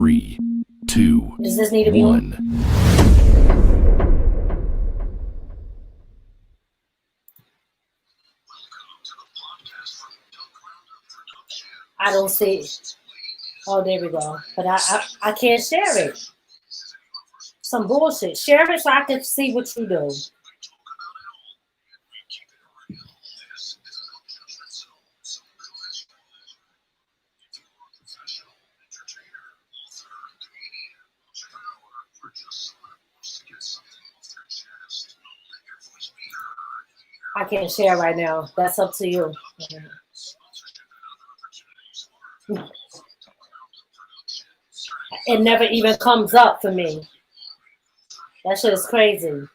3, 2, Does this need to be 1. I don't see it. Oh, there we go. But I can't share it. Some bullshit. Share it so I can see what you do. I can't share right now. That's up to you. It never even comes up for me. That shit is crazy.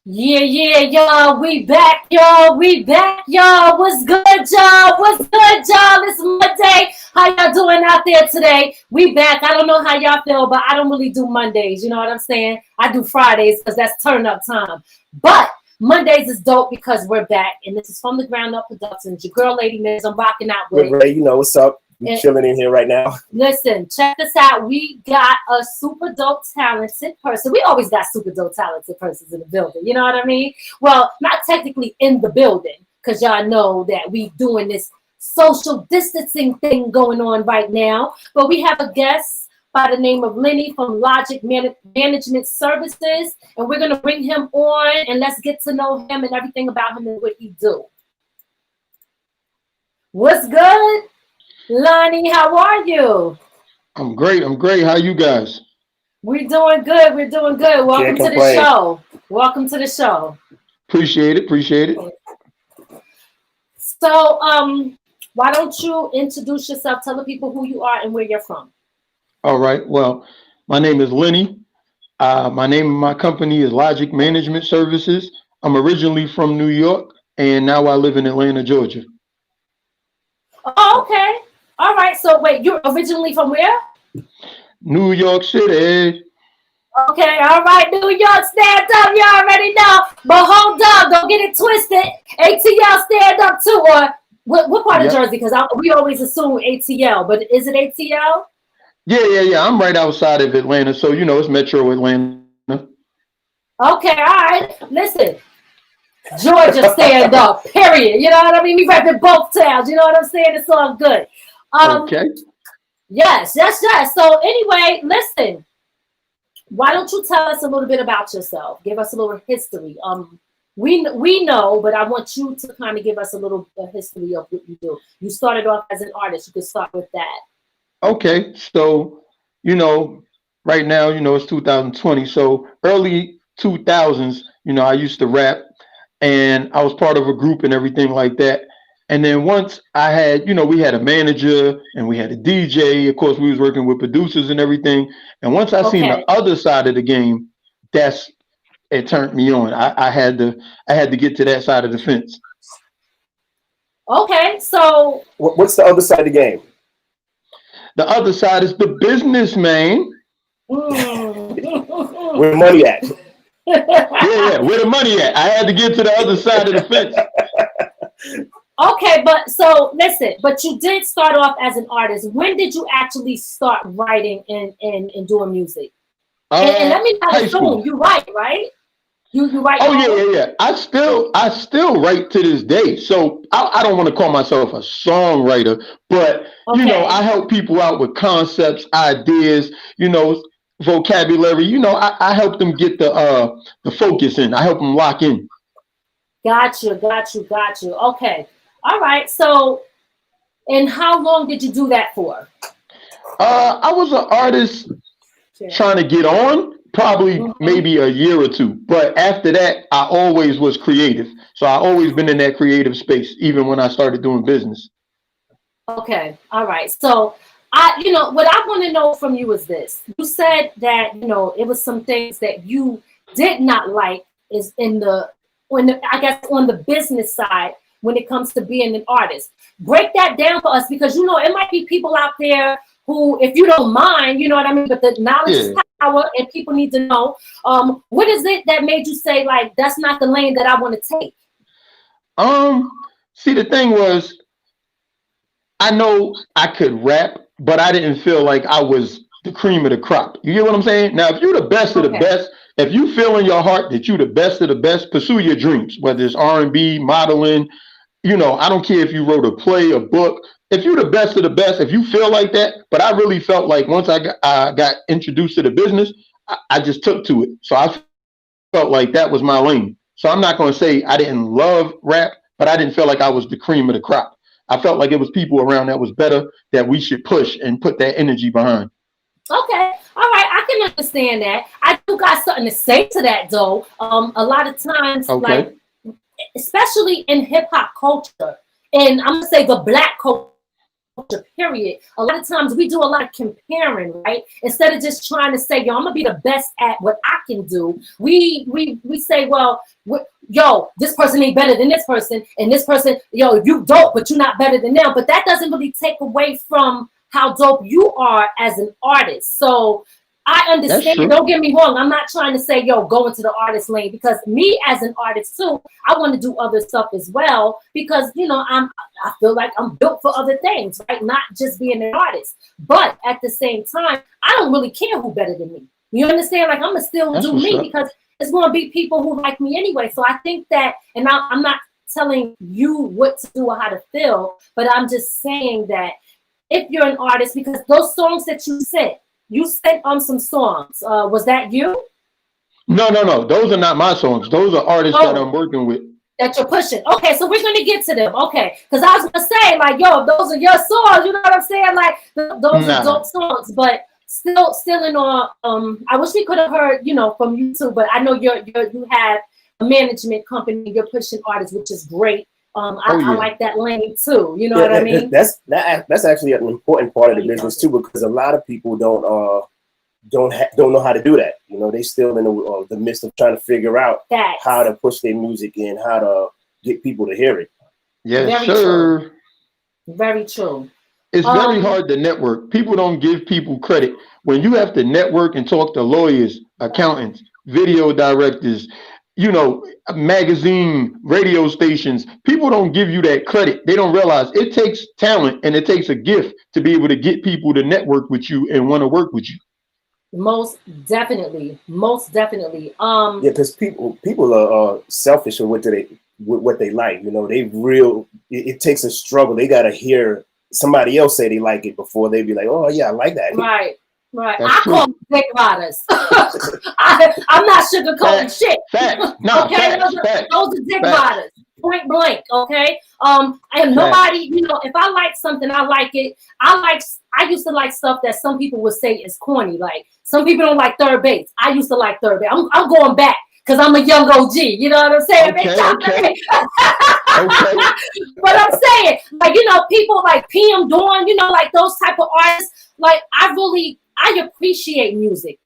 Yeah, y'all. We back, y'all. What's good, y'all? It's Monday. How y'all doing out there today? We back. I don't know how y'all feel, but I don't really do Mondays. You know what I'm saying? I do Fridays because that's turn up time. But Mondays is dope because we're back. And this is From the Ground Up Productions. Your girl, Lady Miz, I'm rocking out with Ray, you know what's up. I'm chilling in here right now. Listen, check this out. We got a super dope talented person. We always got super dope talented persons in the building. You know what I mean? Well, not technically in the building, because y'all know that we doing this social distancing thing going on right now. But we have a guest by the name of Lenny from Logic Management Services. And we're going to bring him on and let's get to know him and everything about him and what he do. What's good? Lonnie, how are you? I'm great. How you guys? We're doing good. Welcome to the show. Appreciate it. So, why don't you introduce yourself? Tell the people who you are and where you're from. All right. Well, my name is Lenny. My name of my company is Logic Management Services. I'm originally from New York, and now I live in Atlanta, Georgia. Oh, okay. All right. So wait, you're originally from where? New York City. Okay. All right. New York, stand up. You already know. But hold up. Don't get it twisted. ATL, stand up too. Or what part of Jersey? Because we always assume ATL. But is it ATL? Yeah. I'm right outside of Atlanta. So, you know, it's Metro Atlanta. Okay. All right. Listen. Georgia, stand up, period. You know what I mean? We repping both towns. You know what I'm saying? It's all good. Okay. Yes. So anyway, listen. Why don't you tell us a little bit about yourself? Give us a little history. We know, but I want you to kind of give us a little history of what you do. You started off as an artist. You could start with that. Okay. So, you know, right now, you know, it's 2020. So early 2000s, you know, I used to rap. And I was part of a group and everything like that. And then once I had, you know, we had a manager and we had a DJ. Of course, we was working with producers and everything. And once I seen the other side of the game, it turned me on. I had to get to that side of the fence. Okay, so what's the other side of the game? The other side is the business, man. Where money at? Yeah, where the money at? I had to get to the other side of the fence. Okay, but so listen, but you did start off as an artist. When did you actually start writing and doing music? And let me not assume you write, right? You write. Oh yeah. I still write to this day. So I don't want to call myself a songwriter, but you know, I help people out with concepts, ideas, you know, vocabulary. You know, I help them get the focus in. I help them lock in. Got you. Okay. All right. So, and how long did you do that for? I was an artist trying to get on, probably maybe a year or two. But after that, I always was creative. So I always been in that creative space, even when I started doing business. Okay. All right. So you know, what I want to know from you is this. You said that, you know, it was some things that you did not like is on the business side when it comes to being an artist. Break that down for us, because, you know, it might be people out there who, if you don't mind, you know what I mean, but the knowledge is power and people need to know. What is it that made you say, like, that's not the lane that I want to take? See, the thing was, I know I could rap, but I didn't feel like I was the cream of the crop. You get what I'm saying? Now, if you're the best of the best, if you feel in your heart that you're the best of the best, pursue your dreams, whether it's R&B, modeling, you know, I don't care if you wrote a play, a book. If you're the best of the best, if you feel like that, but I really felt like once I got introduced to the business, I just took to it. So I felt like that was my lane. So I'm not going to say I didn't love rap, but I didn't feel like I was the cream of the crop. I felt like it was people around that was better that we should push and put that energy behind. Okay, all right, I can understand that. I do got something to say to that though. A lot of times, like especially in hip hop culture, and I'm gonna say the Black culture, period. A lot of times we do a lot of comparing, right? Instead of just trying to say, yo, I'm gonna be the best at what I can do. We say, well, yo, this person ain't better than this person, and this person, yo, you dope, but you're not better than them. But that doesn't really take away from how dope you are as an artist. So I understand. Don't get me wrong. I'm not trying to say, yo, go into the artist lane, because me as an artist too, I want to do other stuff as well, because, you know, I feel like I'm built for other things, right? Not just being an artist. But at the same time, I don't really care who better than me. You understand? Like, I'm going to still do me, because it's going to be people who like me anyway. So I think that, and I'm not telling you what to do or how to feel, but I'm just saying that if you're an artist, because those songs that you sent on some songs. Was that you? No. Those are not my songs. Those are artists that I'm working with. That you're pushing. Okay, so we're gonna get to them. Okay, because I was gonna say, like, yo, those are your songs. You know what I'm saying? Like, those are dope songs. But still in all, I wish we could have heard, you know, from you too. But I know you have a management company. You're pushing artists, which is great. I like that lane too. You know what I mean? That's actually an important part of the business too, because a lot of people don't know how to do that. You know, they still in the midst of trying to figure out how to push their music and how to get people to hear it. Yes, sir. Very true. It's very hard to network. People don't give people credit. When you have to network and talk to lawyers, accountants, video directors, you know, magazine, radio stations, people don't give you that credit. They don't realize it takes talent and it takes a gift to be able to get people to network with you and want to work with you. Most definitely. Yeah, because people are selfish with what they like. You know, it takes a struggle. They got to hear somebody else say they like it before they be like, oh yeah, I like that. Right. I call them dick riders. I'm not sugarcoating shit. No, okay, those are dick riders. Point blank. Okay. And nobody, you know, if I like something, I like it. I used to like stuff that some people would say is corny. Like, some people don't like third base. I used to like third base. I'm going back, because I'm a young OG. You know what I'm saying? Okay. But I'm saying, like, you know, people like PM Dawn, you know, like those type of artists, like, I appreciate music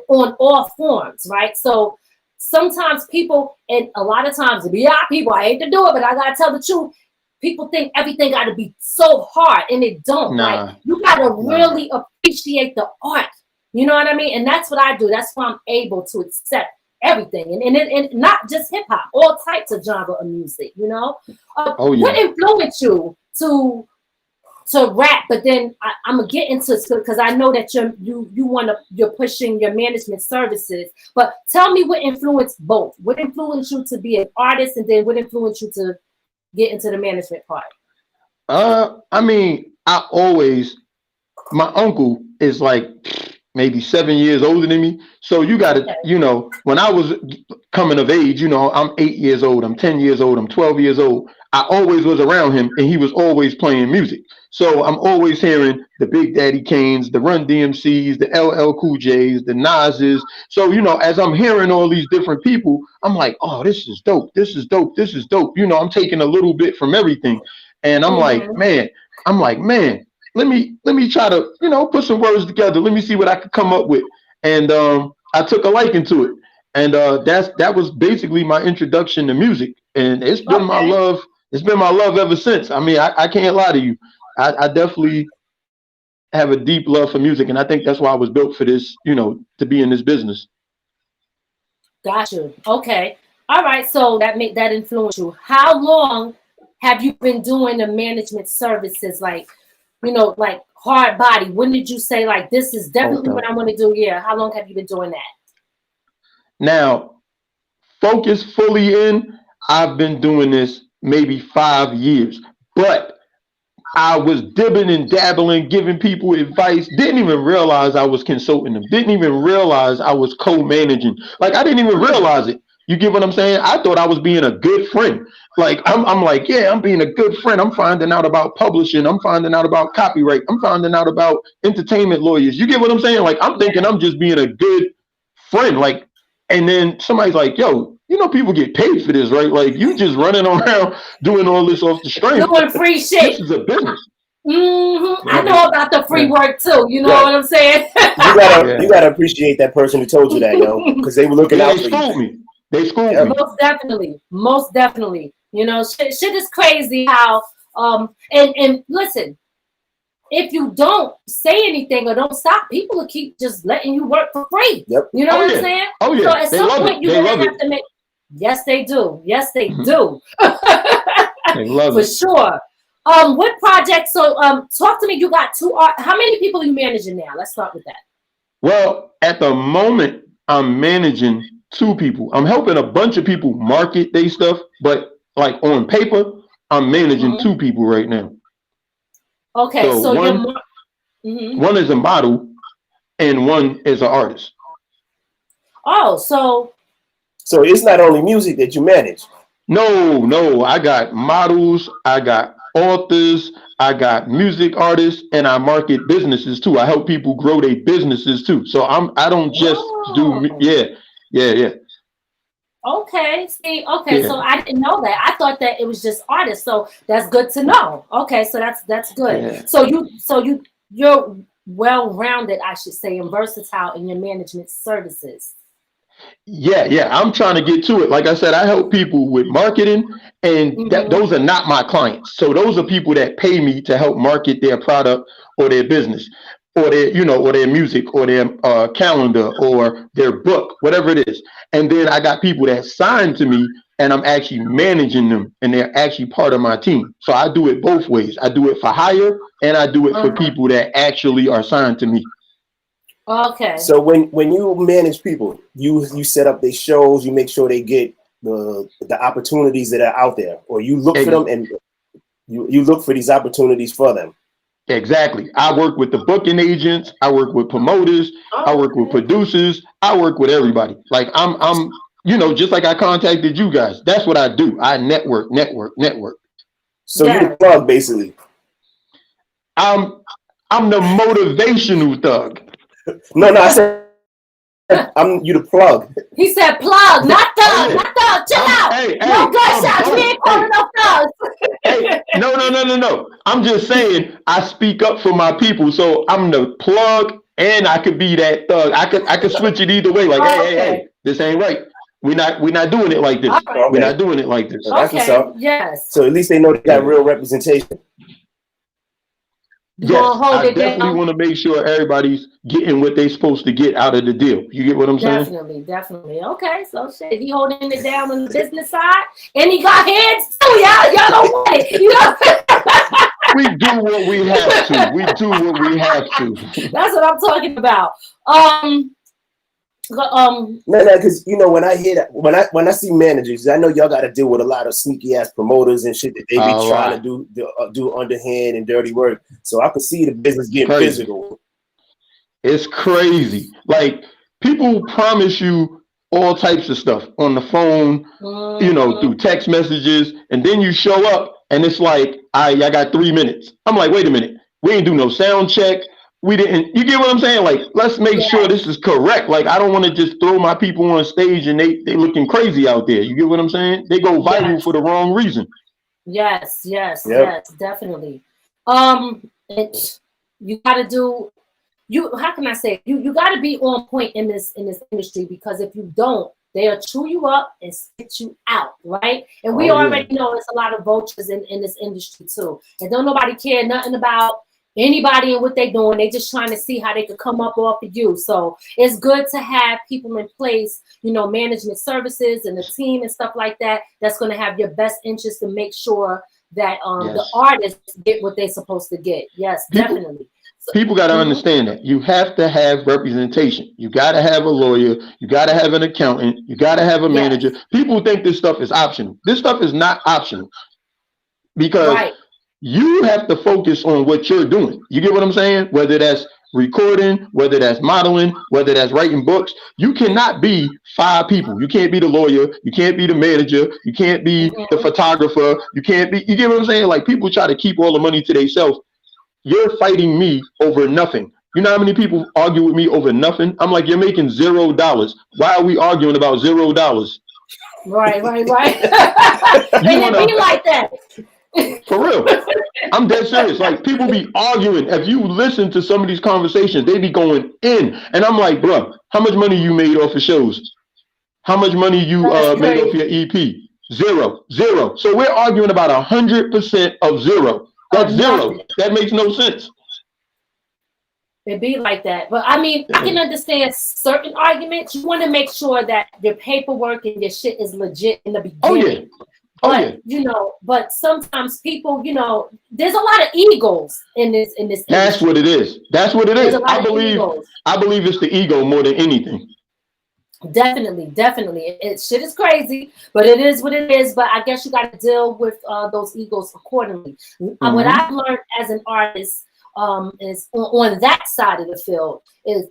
on all forms, right? So sometimes people, and a lot of times, people, I hate to do it, but I gotta tell the truth. People think everything got to be so hard, and it don't. Like, you gotta really appreciate the art. You know what I mean? And that's what I do. That's why I'm able to accept everything, and not just hip hop, all types of genre of music. You know, what influenced you to rap? But then I'm gonna get into it, because I know that you're pushing your management services. But tell me, what influenced both? What influenced you to be an artist, and then what influenced you to get into the management part? I mean, my uncle is like maybe 7 years older than me. So you got to, you know, when I was coming of age, you know, I'm 8 years old, I'm 10 years old, I'm 12 years old. I always was around him, and he was always playing music. So I'm always hearing the Big Daddy Kanes, the Run DMCs, the LL Cool J's, the Nas's. So, you know, as I'm hearing all these different people, I'm like, oh, this is dope. This is dope. This is dope. You know, I'm taking a little bit from everything. And I'm like, man, let me try to, you know, put some words together. Let me see what I could come up with. And I took a liking to it. And that was basically my introduction to music. And it's been my love. It's been my love ever since. I mean, I can't lie to you. I definitely have a deep love for music. And I think that's why I was built for this, you know, to be in this business. Gotcha. Okay. All right. So that influenced you. How long have you been doing the management services? Like, you know, like hard body? When did you say like this is definitely what I want to do? Yeah. How long have you been doing that? Now, focus fully in. I've been doing this maybe 5 years, but I was dibbing and dabbling, giving people advice. Didn't even realize I was consulting them. Didn't even realize I was co-managing. Like I didn't even realize it. You get what I'm saying? I thought I was being a good friend. Like I'm like, yeah, I'm being a good friend. I'm finding out about publishing. I'm finding out about copyright. I'm finding out about entertainment lawyers. You get what I'm saying? Like I'm thinking I'm just being a good friend. Like, and then somebody's like, yo, you know, people get paid for this, right? Like you just running around doing all this off the strength. Doing free shit. This is a business. Mm-hmm. I know about the free work too. You know what I'm saying? You gotta appreciate that person who told you that, yo, because they were looking out for you. They schooled me. Most definitely. You know, shit is crazy how and listen, if you don't say anything or don't stop, people will keep just letting you work for free. Yep. You know what I'm saying? Oh yeah. So at some point you're gonna have to make. Yes, they do. Yes, they do. They love for sure. What project? So talk to me. You got two art. How many people are you managing now? Let's start with that. Well, at the moment, I'm managing 2 people. I'm helping a bunch of people market their stuff, but like on paper, I'm managing 2 people right now. Okay, so one is a model and one is an artist. Oh, so it's not only music that you manage. No, I got models, I got authors, I got music artists, and I market businesses too. I help people grow their businesses too. So I don't just do yeah. Okay, see, so I didn't know that. I thought that it was just artists. So that's good to know. Okay, so that's good. Yeah. So you're well-rounded, I should say, and versatile in your management services. Yeah. I'm trying to get to it. Like I said, I help people with marketing, and those are not my clients. So those are people that pay me to help market their product or their business, or their, or their music, or their calendar, or their book, whatever it is. And then I got people that sign to me, and I'm actually managing them, and they're actually part of my team. So I do it both ways. I do it for hire, and I do it for people that actually are signed to me. Okay. So when you manage people, you set up their shows, you make sure they get the opportunities that are out there, or you look for them and you look for these opportunities for them. Exactly. I work with the booking agents, I work with promoters, I work with producers, I work with everybody. Like I'm just like I contacted you guys. That's what I do. I network. So you're the plug, basically. I'm the motivational thug. No, I said you the plug. He said plug, not thug, not thug. Chill out. No gunshots. We ain't calling no thugs. No. I'm just saying I speak up for my people. So I'm the plug, and I could be that thug. I could switch it either way. Like, hey, this ain't right. We're not doing it like this. Okay. We're not doing it like this. So that's what's up. Yes. So at least they know they got real representation. Yes, I definitely want to make sure everybody's getting what they're supposed to get out of the deal. You get what I'm saying? Definitely. Okay, so shit, he holding it down on the business side, and he got hands too. Y'all don't want it. We do what we have to. That's what I'm talking about. No, because when I hear that, when I see managers, I know y'all got to deal with a lot of sneaky ass promoters and shit that they be trying to do underhand and dirty work. So I could see the business getting physical. It's crazy. Like people promise you all types of stuff on the phone, through text messages, and then you show up and it's like, I got 3 minutes. I'm like, wait a minute, we ain't do no sound check. We didn't. You get what I'm saying? Like, let's make sure this is correct. Like, I don't want to just throw my people on stage and they looking crazy out there. You get what I'm saying? They go viral for the wrong reason. Yes, definitely. You got to do. How can I say? You got to be on point in this industry, because if you don't, they'll chew you up and spit you out, right? And we already know it's a lot of vultures in this industry too, and don't nobody care nothing about anybody and what they're doing. They just trying to see how they could come up off of you. So it's good to have people in place, management services and a team and stuff like that, that's going to have your best interest to make sure that the artists get what they're supposed to get. Yes, definitely. People got to understand that you have to have representation. You got to have a lawyer. You got to have an accountant. You got to have a manager. People think this stuff is optional. This stuff is not optional because you have to focus on what you're doing. You get what I'm saying? Whether that's recording, whether that's modeling, whether that's writing books. You cannot be 5 people. You can't be the lawyer. You can't be the manager. You can't be the photographer. You can't be, you get what I'm saying? Like people try to keep all the money to themselves. You're fighting me over nothing. You know how many people argue with me over nothing? I'm like, you're making $0. Why are we arguing about $0? Right. And it be like that. For real. I'm dead serious. Like people be arguing. If you listen to some of these conversations, they be going in. And I'm like, bro, how much money you made off of shows? How much money you made off your EP? Zero. So we're arguing about 100% of zero. That's zero. That makes no sense. It be like that. But I mean, I can understand certain arguments. You want to make sure that your paperwork and your shit is legit in the beginning. But sometimes people, there's a lot of egos in this That's industry. what it is. I believe it's the ego more than anything. Definitely. Shit is crazy, but it is what it is. But I guess you got to deal with those egos accordingly. What I've learned as an artist is on that side of the field is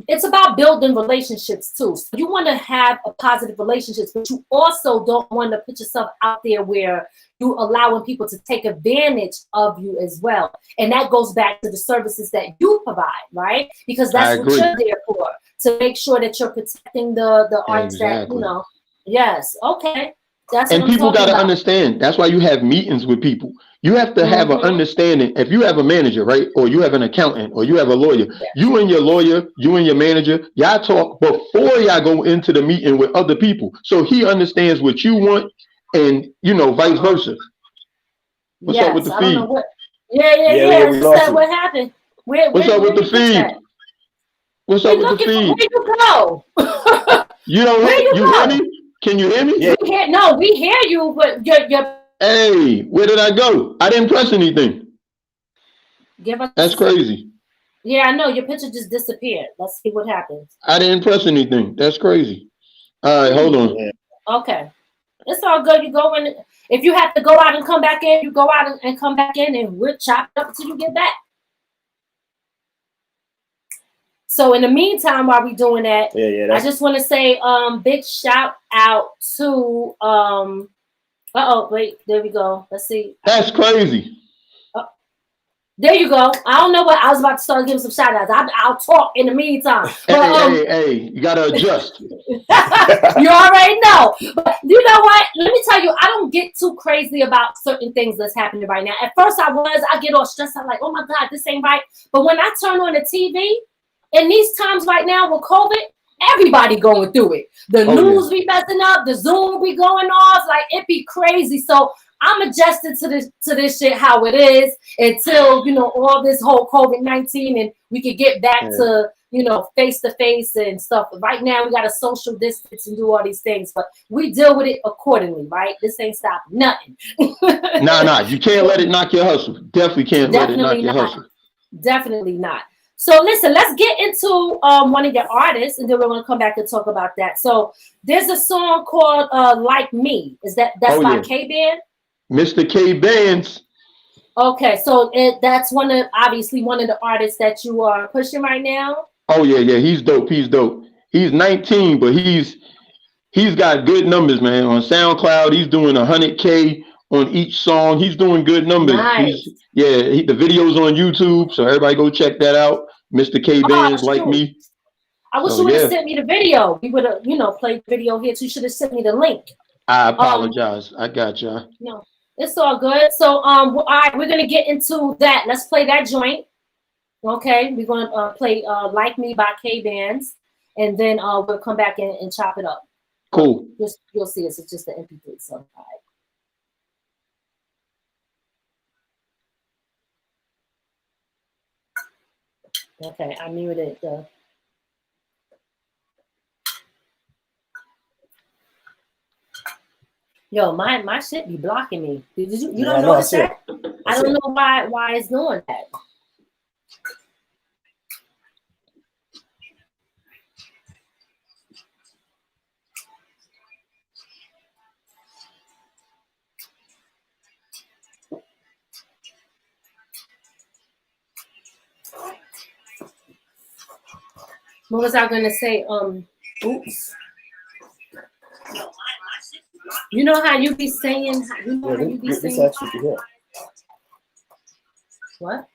it's about building relationships too. So you want to have a positive relationships, but you also don't want to put yourself out there where you allowing people to take advantage of you as well. And that goes back to the services that you provide, right? Because that's what you're there for, to make sure that you're protecting the arts that, yes, okay. That's and people got to understand. That's why you have meetings with people. You have to have an understanding. If you have a manager, right, or you have an accountant, or you have a lawyer, you and your lawyer, you and your manager, y'all talk before y'all go into the meeting with other people, so he understands what you want, and vice versa. What's up with the feed? What happened? What's up with the feed? What's up with the feed? Where you go? You don't hear? You hear me? Can you hear me? We hear you, but you're. Hey, where did I go? I didn't press anything. That's crazy. Yeah, I know. Your picture just disappeared. Let's see what happens. I didn't press anything. That's crazy. All right, hold on. Okay. It's all good. You go in. If you have to go out and come back in, you go out and come back in, and we'll chop it up until you get back. So in the meantime, while we're doing that, I just want to say big shout out to wait, there we go. Let's see. That's crazy. There you go. I don't know what I was about to start giving some shout outs. I'll talk in the meantime. Hey, you gotta adjust. You already know. But you know what? Let me tell you, I don't get too crazy about certain things that's happening right now. At first I get all stressed. I'm like, oh my God, this ain't right. But when I turn on the TV, in these times right now with COVID, everybody going through it. The news be messing up, the Zoom be going off, like it be crazy. So I'm adjusted to this shit how it is until all this whole COVID-19 and we could get back to face to face and stuff. But right now we got to social distance and do all these things, but we deal with it accordingly, right? This ain't stopping nothing. Nah, you can't let it knock your hustle. Definitely can't let it knock your hustle. Definitely not. So listen, let's get into one of your artists, and then we're going to come back and talk about that. So there's a song called "Like Me." That's by K-Band? Mr. K-Bands. Okay, so that's obviously one of the artists that you are pushing right now. Oh yeah, he's dope. He's 19, but he's got good numbers, man. On SoundCloud, he's doing 100K on each song. He's doing good numbers. Nice. The video's on YouTube, so everybody go check that out. Mr. K-Bands, Like Me. I wish you would have sent me the video. We would have, played the video here. So you should have sent me the link. I apologize. I got you. No, it's all good. So, all right, we're gonna get into that. Let's play that joint. Okay, we're gonna play "Like Me" by K-Bands, and then we'll come back and chop it up. Cool. You'll see it's just the MP3. So, all right. Okay, I muted the. Yo, my shit be blocking me. You don't notice that? I don't know why it's doing that. What was I gonna say? Oops. You know how you be saying? You know how you be saying? What?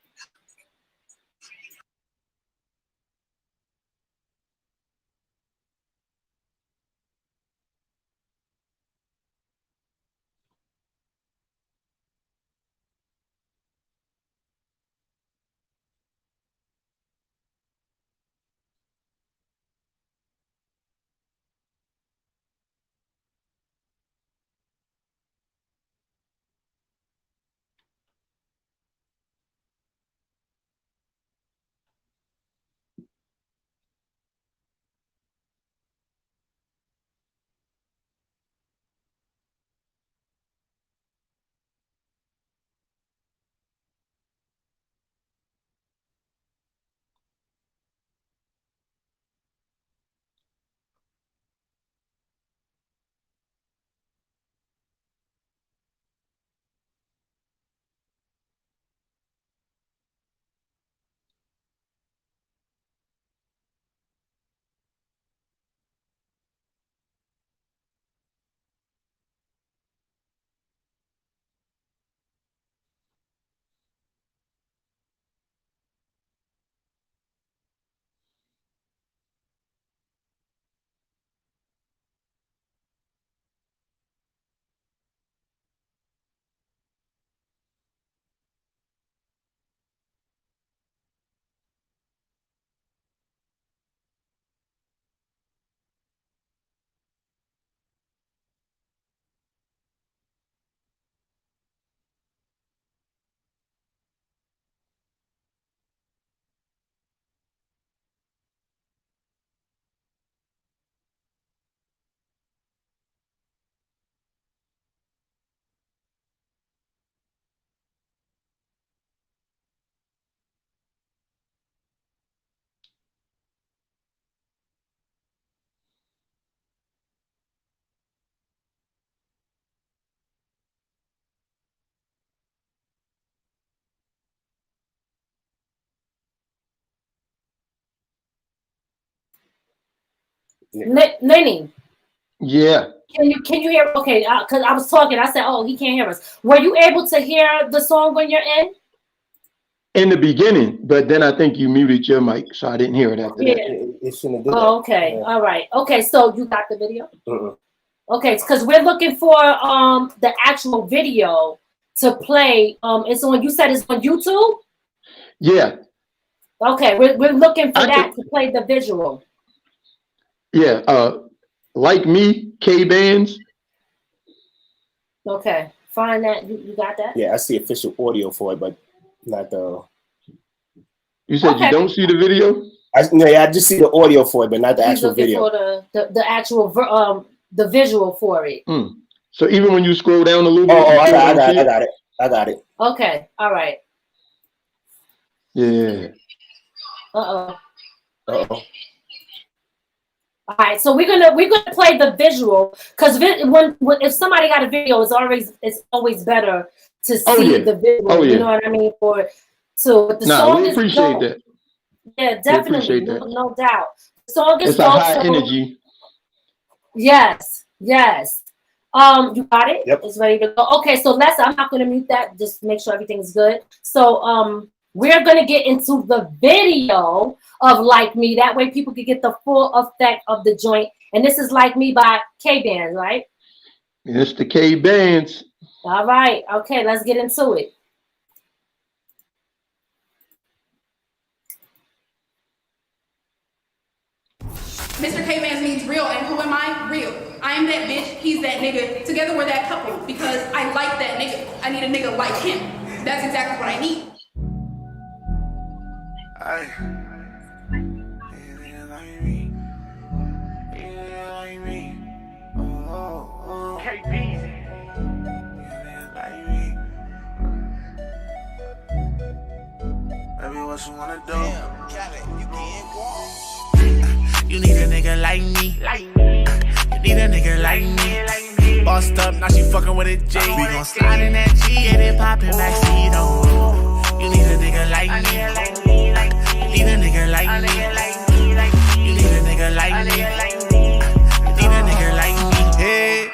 Lenny. Yeah. Can you hear? Okay, because I was talking. I said, "Oh, he can't hear us." Were you able to hear the song when you're in? In the beginning, but then I think you muted your mic, so I didn't hear it after that. It shouldn't do that. Oh, okay. Yeah. All right. Okay, so you got the video? Okay, because we're looking for the actual video to play. It's on. You said it's on YouTube. Yeah. Okay, we're looking for that to play the visual. Yeah. Like Me, K Bands. Okay, find that. You got that? Yeah, I see official audio for it, but not the. You said you don't see the video? I just see the audio for it, but not the actual video. For the actual the visual for it. So even when you scroll down a little bit, I got it. Okay, all right. Yeah. All right, so we're gonna play the visual because when if somebody got a video, it's always better to see the visual. You know what I mean? But the song we appreciate that. Yeah, definitely, no doubt. The song is it's a high energy. Yes. You got it? Yep. It's ready to go. Okay, so I'm not gonna mute that. Just make sure everything's good. So we're gonna get into the video of Like Me. That way people can get the full effect of the joint. And this is Like Me by K Bands, right? It's the K Bands. All right. Okay, let's get into it. Mr. K Bands means real, and who am I? Real. I am that bitch, he's that nigga. Together we're that couple because I like that nigga. I need a nigga like him. That's exactly what I need. Baby, what you wanna do? You need a nigga like me. You need a nigga like me. Bossed up, now she fucking with a J. We gon' slide in that G, get it poppin' backseat on. You need a nigga like me. You need a nigga like me. You need a nigga like me. You need a nigga like me. Hey.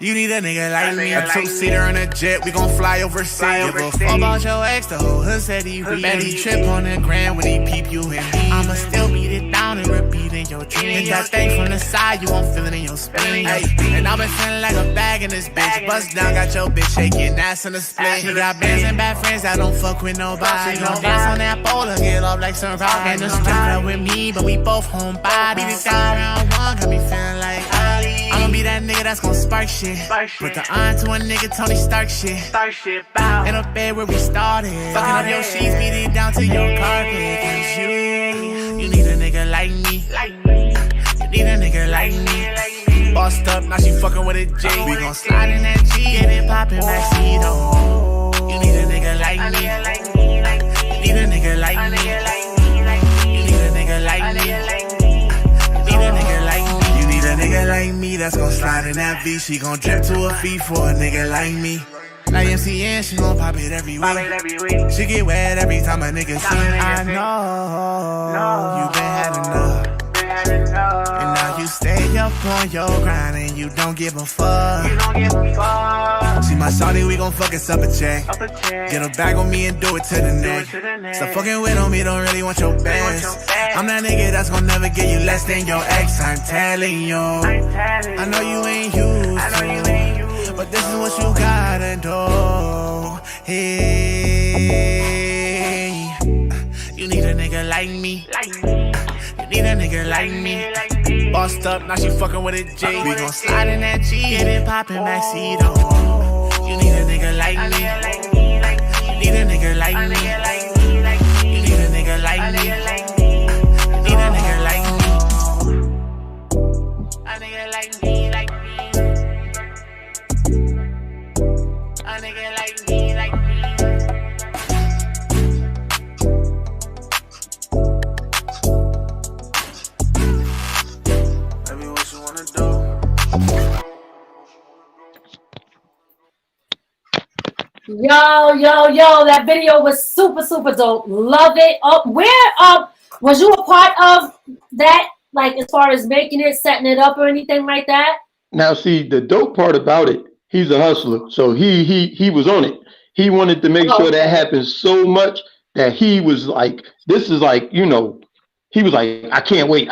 You need a nigga like me. A two-seater on a jet, we gon' fly overseas. Give a fuck about your ex, the whole hood said he read. Bet he trip on the gram when he peep you and me. I'ma still beat it down and repeat in your dreams. That thing from the side, you won't feel it in your spleen. And I've been feeling like a bag in this bitch. Bust down, got your bitch shaking, ass in the split. He got bands and bad friends that don't fuck with nobody. Don't dance on that boulder, get off like some rock. In the strip club with me, but we both homebody. This time round one, got me feeling like I'ma be that nigga that's gon' spark shit. Put the on to a nigga Tony Stark shit. In a bed where we started. Fucking up your sheets, beat it down to your carpet. Cause you need a nigga like me. You need a nigga like me. Bossed up, now she fucking with a J. We gon' slide in that G, get it poppin' backseat on. You need a nigga like me. You need a nigga like me. You need a nigga like me. You need a nigga like me. A nigga like me that's gon' slide in that V. She gon' drip to her feet for a nigga like me. Like MCN, she gon' pop it every week. She get wet every time a nigga see. I know you been had enough. And now you stay up on your grind and you don't give a fuck. See my shawty, we gon' fuck us up a check. Get a bag on me and do it to the neck. Stop fucking with on me, don't really want your best. I'm that nigga that's gon' never get you less than your ex. I'm telling you. I know you ain't used to, but this is what you gotta do. Hey, you need a nigga like me. You need a nigga like me. Bossed up, now she fucking with a J. We gon' slide in that G, get it poppin' backseat on. You need a nigga like me. You need a nigga like me. You need a nigga like me. You need a nigga like me. A nigga like me, like me. A nigga like me, like me. Yo, that video was super dope. Love it. Was you a part of that, like as far as making it, setting it up or anything like that? Now see, the dope part about it, he's a hustler. So he was on it. He wanted to make sure that happens so much that he was like, this is like, you know, he was like, I can't wait.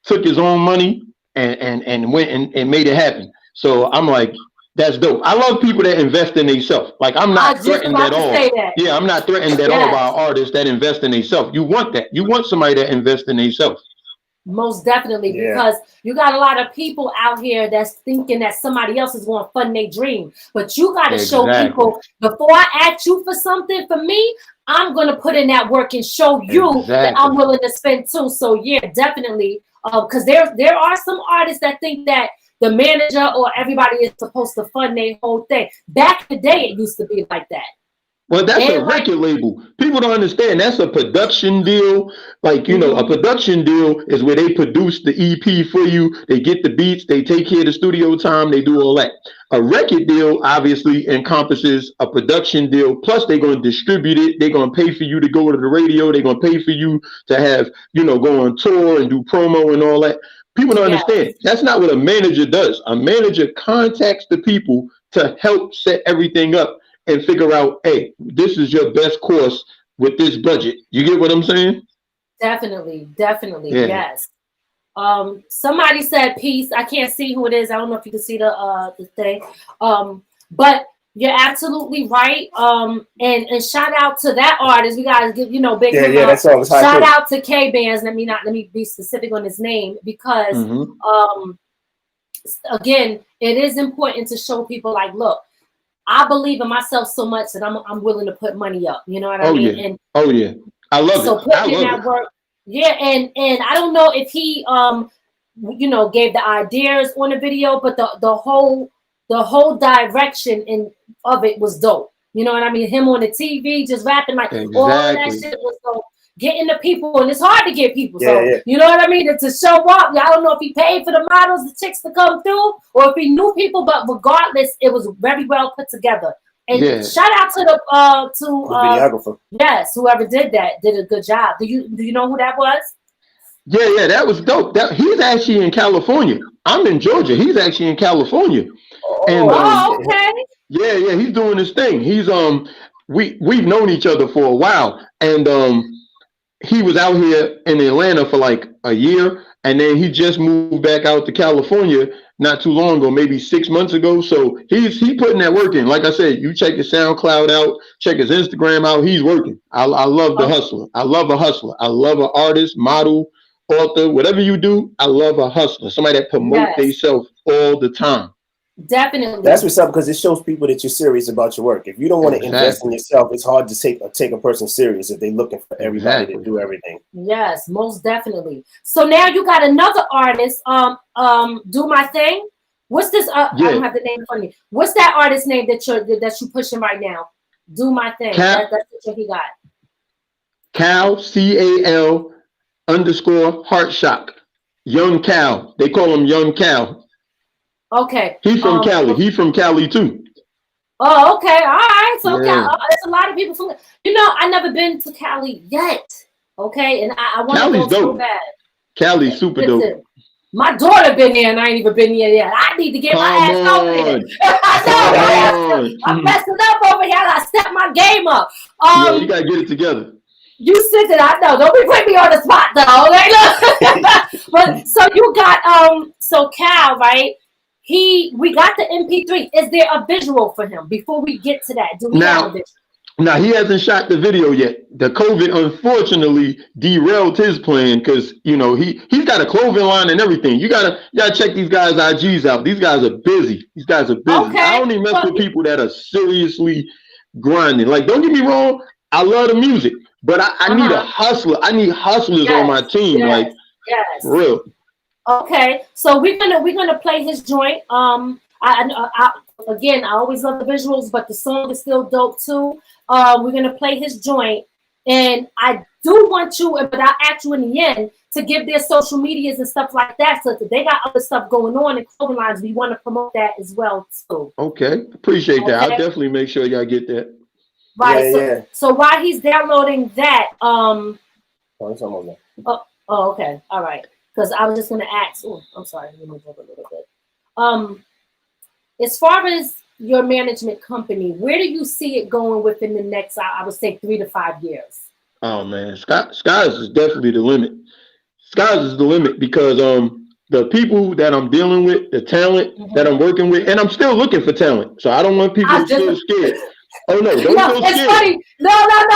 Took his own money and went and made it happen. So I'm like, that's dope. I love people that invest in themselves. Like I'm not threatened at all. Yeah, I'm not threatened at all by artists that invest in themselves. You want that. You want somebody that invests in themselves. Most definitely, because you got a lot of people out here that's thinking that somebody else is going to fund their dream. But you got to show people, before I ask you for something for me, I'm going to put in that work and show you that I'm willing to spend too. So yeah, definitely. Because there are some artists that think that the manager or everybody is supposed to fund their whole thing. Back in the day, it used to be like that. Well, that's a record label. People don't understand. That's a production deal. Like, you know, a production deal is where they produce the EP for you. They get the beats. They take care of the studio time. They do all that. A record deal obviously encompasses a production deal. Plus, they're going to distribute it. They're going to pay for you to go to the radio. They're going to pay for you to have, you know, go on tour and do promo and all that. People don't understand. That's not what a manager does. A manager contacts the people to help set everything up and figure out, hey, this is your best course with this budget. You get what I'm saying? Definitely, yes. Somebody said peace. I can't see who it is. I don't know if you can see the thing. But you're absolutely right. And shout out to that artist. We gotta give, you know, big that song was hot. Shout out to K Bands. Let me be specific on his name, because again, it is important to show people like, look, I believe in myself so much that I'm willing to put money up. You know what I mean? And I love it. So putting in that work. Yeah, and I don't know if he you know, gave the ideas on the video, but the whole direction of it was dope. You know what I mean? Him on the TV just rapping like Exactly. all of that shit was so getting the people, and it's hard to get people. So you know what I mean? To show up. I don't know if he paid for the models, the chicks to come through, or if he knew people. But regardless, it was very well put together. And shout out to the videographer. Yes, whoever did that did a good job. Do you know who that was? Yeah, that was dope. He's actually in California. I'm in Georgia. He's actually in California. Okay. Yeah, he's doing his thing. He's we've known each other for a while, and he was out here in Atlanta for like a year, and then he just moved back out to California not too long ago, maybe 6 months ago. So he's putting that work in. Like I said, you check his SoundCloud out, check his Instagram out. He's working. I love the hustler. I love a hustler. I love an artist, model, author, whatever you do. I love a hustler. Somebody that promotes themselves all the time. Definitely. That's what's up, because it shows people that you're serious about your work. If you don't want to invest in yourself, it's hard to take a person serious if they're looking for everybody to do everything. Yes, most definitely. So now you got another artist, Do My Thing. What's this? I don't have the name in front of me. What's that artist name that you pushing right now? Do My Thing. That's what he got. Cal, CAL _ Heart Shock. Young Cal. They call him Young Cal. Okay. He's from Cali. He's from Cali too. Oh, okay. All right. So there's a lot of people from. I never been to Cali yet. Okay, and I want to go so bad. Cali's super dope. My daughter been there, and I ain't even been there yet. I need to get my ass over there. I know. I'm messing up over here. I gotta step my game up. You gotta get it together. You sit it. I know. Don't be putting me on the spot though. Okay, but so you got so Cal, right? We got the MP3. Is there a visual for him before we get to that? Do we have a visual? Now he hasn't shot the video yet. The COVID unfortunately derailed his plan because he's got a clothing line and everything. You gotta check these guys' IGs out. These guys are busy. Okay, I only mess with people that are seriously grinding. Like, don't get me wrong, I love the music, but I need a hustler. I need hustlers on my team. For real. Okay, so we're gonna play his joint. Again, I always love the visuals, but the song is still dope too. We're gonna play his joint, and I do want you, but I'll ask you in the end to give their social medias and stuff like that. So if they got other stuff going on in clothing lines, we want to promote that as well too. Okay, appreciate that. I'll definitely make sure y'all get that. Right. So while he's downloading that, okay, all right. Because I was just going to ask. Oh, I'm sorry. Let me move over a little bit. As far as your management company, where do you see it going within the next, I would say, 3 to 5 years? Oh man, skies is definitely the limit. Skies is the limit because the people that I'm dealing with, the talent that I'm working with, and I'm still looking for talent. So I don't want people to feel scared. Oh no, don't feel it's scared. Funny. No,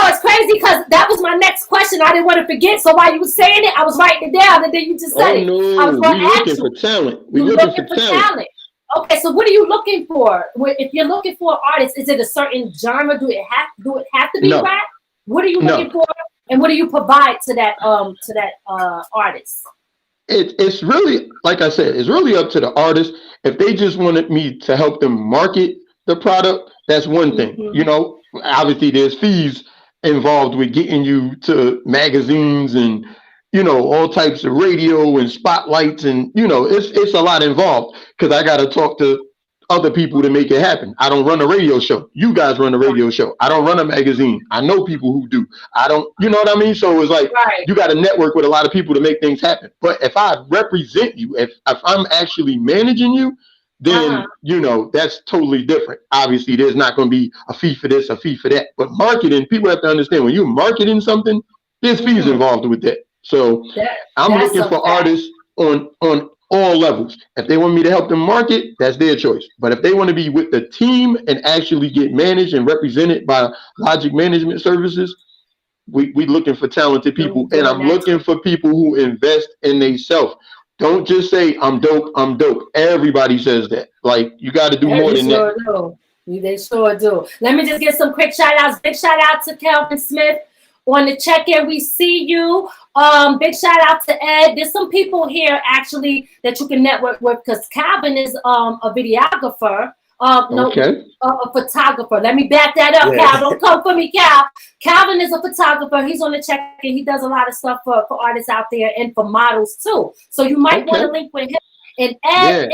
it's crazy because that was my next question. I didn't want to forget. So while you were saying it, I was writing it down, and then you just said it. No, I was going to ask you. For talent. We're looking for talent. Okay, so what are you looking for? If you're looking for an artist, is it a certain genre? Do it have to be rap? What are you looking for, and what do you provide to that artist? It's really, like I said, it's really up to the artist. If they just wanted me to help them market the product, that's one thing. Obviously there's fees involved with getting you to magazines and all types of radio and spotlights, and it's a lot involved because I got to talk to other people to make it happen. I don't run a radio show. You guys run a radio show. I don't run a magazine. I know people who do. I don't, you know what I mean? So it's like you got to network with a lot of people to make things happen. But if I represent you, if I'm actually managing you, then that's totally different. Obviously, there's not going to be a fee for this, a fee for that. But marketing, people have to understand when you're marketing something, there's fees involved with that. So I'm looking for artists on all levels. If they want me to help them market, that's their choice. But if they want to be with the team and actually get managed and represented by Logic Management Services, we looking for talented people. And I'm looking for people who invest in themselves. Don't just say, I'm dope, I'm dope. Everybody says that. Like, you got to do more than that. They sure do. Let me just get some quick shout outs. Big shout out to Kelvin Smith on the check-in. We see you. Big shout out to Ed. There's some people here actually that you can network with because Calvin is a videographer. No, okay. a photographer. Let me back that up, Yeah. Cal. Don't come for me, Cal. Calvin is a photographer. He's on the check and he does a lot of stuff for artists out there and for models too. So you might want to link with him. And Ed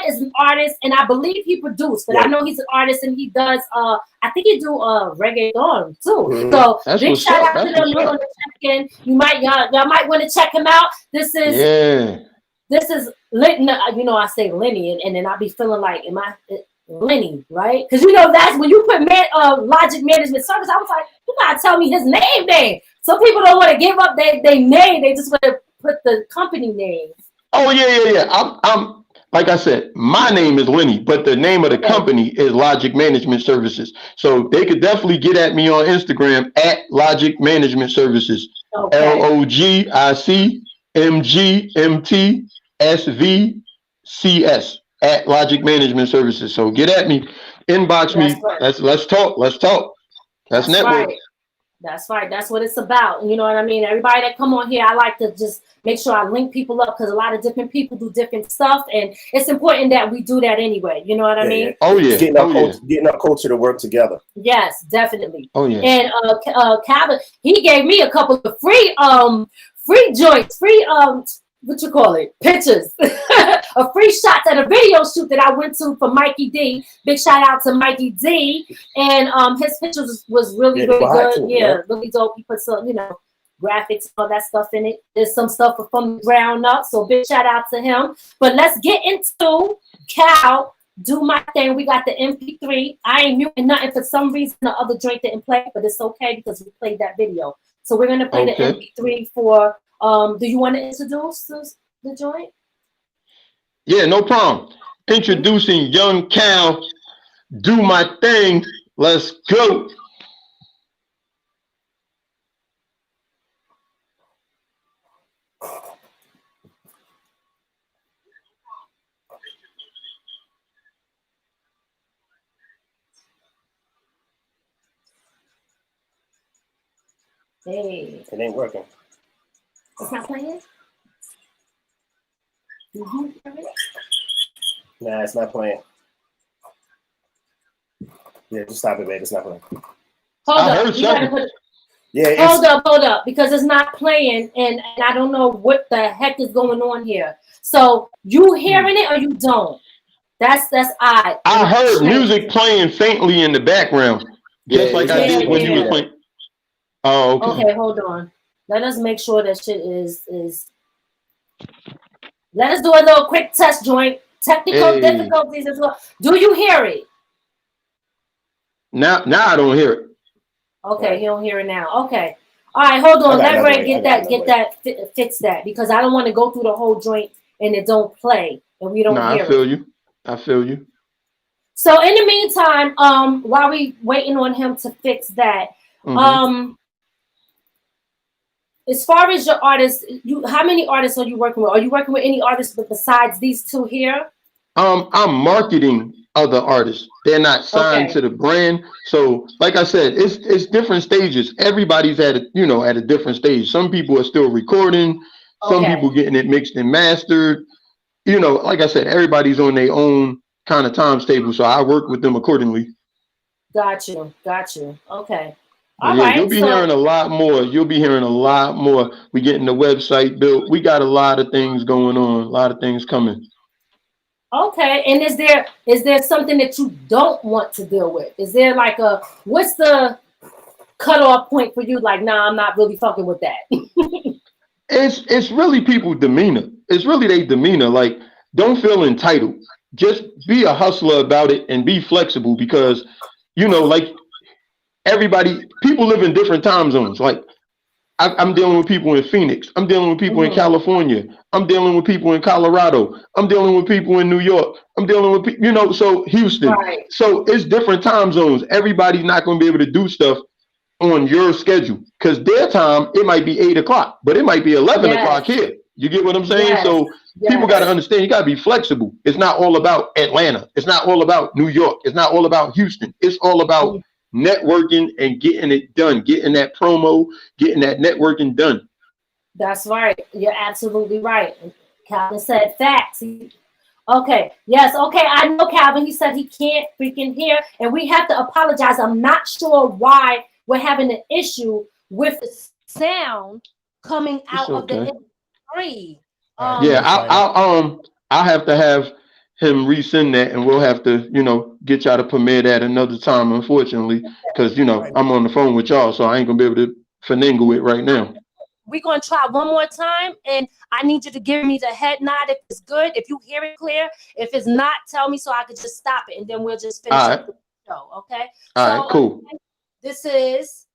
is an artist, and I believe he produced, but I know he's an artist and he does I think he do reggaeton too. Mm-hmm. So That's big shout out to them. what's We're up. gonna check in. Y'all might want to check him out. This is you know, I say Lenny and then I be feeling like, am I Lenny, right? Because you know that's when you put Logic Management Service, I was like, you gotta tell me his name. Some people don't want to give up their name, they just want to put the company name. Oh yeah. I'm like I said, my name is Lenny, but the name of the company is Logic Management Services. So they could definitely get at me on Instagram at Logic Management Services. LOGICMGMTSVCS at Logic Management Services. So get at me, inbox me. Right. Let's talk. That's network. Right. That's right. That's what it's about. You know what I mean? Everybody that come on here, I like to just make sure I link people up because a lot of different people do different stuff, and it's important that we do that anyway. You know what I mean? Yeah. Oh yeah. Getting our culture to work together. Yes, definitely. Oh yeah. And Calvin, he gave me a couple of free joints, what you call it, pictures, a free shots at a video shoot that I went to for Mikey D. Big shout out to Mikey D. And his pictures was really good. Too, really dope. He put some, graphics, all that stuff in it. There's some stuff from the ground up. So big shout out to him. But let's get into Cal. Do my thing. We got the MP3. I ain't muting nothing for some reason. The other joint didn't play, but it's okay because we played that video. So we're gonna play the MP3 for. Do you want to introduce the joint? Yeah, no problem. Introducing Young Cal. Do my thing. Let's go. Hey. It ain't working. It's not playing? Mm-hmm. Nah, it's not playing. Yeah, just stop it, babe. It's not playing. Hold up, because it's not playing, and I don't know what the heck is going on here. So you hearing it or you don't? That's odd. I heard music playing faintly in the background, just like I did when you were playing. Oh, okay. Okay, hold on. Let us make sure that shit is. Let us do a little quick test joint. Technical difficulties as well. Do you hear it? Now I don't hear it. Okay, you don't hear it now. Okay. All right, hold on. Let Ray fix that because I don't want to go through the whole joint and it don't play and we don't hear it. I feel you. So in the meantime, while we waiting on him to fix that, as far as your artists, how many artists are you working with? Are you working with any artists besides these two here? I'm marketing other artists. They're not signed to the brand. So, like I said, it's different stages. Everybody's at a different stage. Some people are still recording. Some people getting it mixed and mastered. Like I said, everybody's on their own kind of times table. So I work with them accordingly. Got you. Okay. All right, you'll be hearing a lot more. We getting the website built. We got a lot of things going on, a lot of things coming. Okay, and is there something that you don't want to deal with? Is there like what's the cutoff point for you? Like, nah, I'm not really fucking with that. It's really people's demeanor. It's really their demeanor. Like, don't feel entitled. Just be a hustler about it and be flexible because, like, people live in different time zones. Like I'm dealing with people in Phoenix. I'm dealing with people in California. I'm dealing with people in Colorado. I'm dealing with people in New York. I'm dealing with, so Houston. Right. So it's different time zones. Everybody's not going to be able to do stuff on your schedule because their time, it might be 8 o'clock, but it might be 11 o'clock here. You get what I'm saying? Yes. So people got to understand, you got to be flexible. It's not all about Atlanta. It's not all about New York. It's not all about Houston. It's all about networking and getting it done, getting that promo, getting that networking done. That's right. You're absolutely right. Calvin said facts. Okay. Yes. Okay. I know Calvin. He said he can't freaking hear, and we have to apologize. I'm not sure why we're having an issue with the sound coming out of the screen. Yeah, I'll have to have him resend that, and we'll have to, get y'all to premiere that another time, unfortunately, because I'm on the phone with y'all, so I ain't gonna be able to finagle it right now. We're gonna try one more time, and I need you to give me the head nod if it's good, if you hear it clear. If it's not, tell me so I can just stop it, and then we'll just finish up the show. Okay. All right. Cool. This is.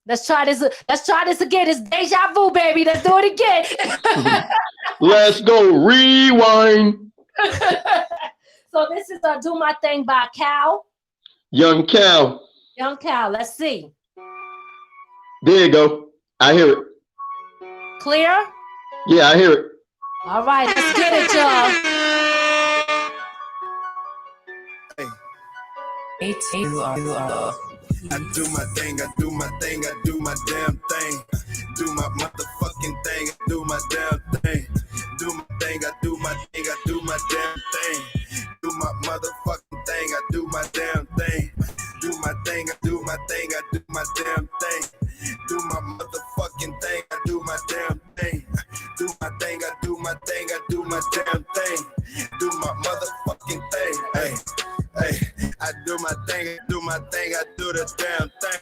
Let's try this again. It's deja vu, baby. Let's do it again. Let's go. Rewind. So this is Do My Thing by Cal. Young Cal. Let's see. There you go. I hear it. Clear? Yeah, I hear it. All right, let's get it, y'all. I do my thing, I do my thing, I do my damn thing. Do my motherfucking thing, I do my damn thing. Do my thing, I do my thing, I do my damn thing. Do my motherfucking thing, I do my damn thing. Do my thing, I do my thing, I do my damn thing. Do my motherfucking thing, I do my damn thing. Do my thing, I do my thing, I do my damn thing. Do my motherfucking thing, hey. Hey, I do my thing, I do my thing, I do the damn thing.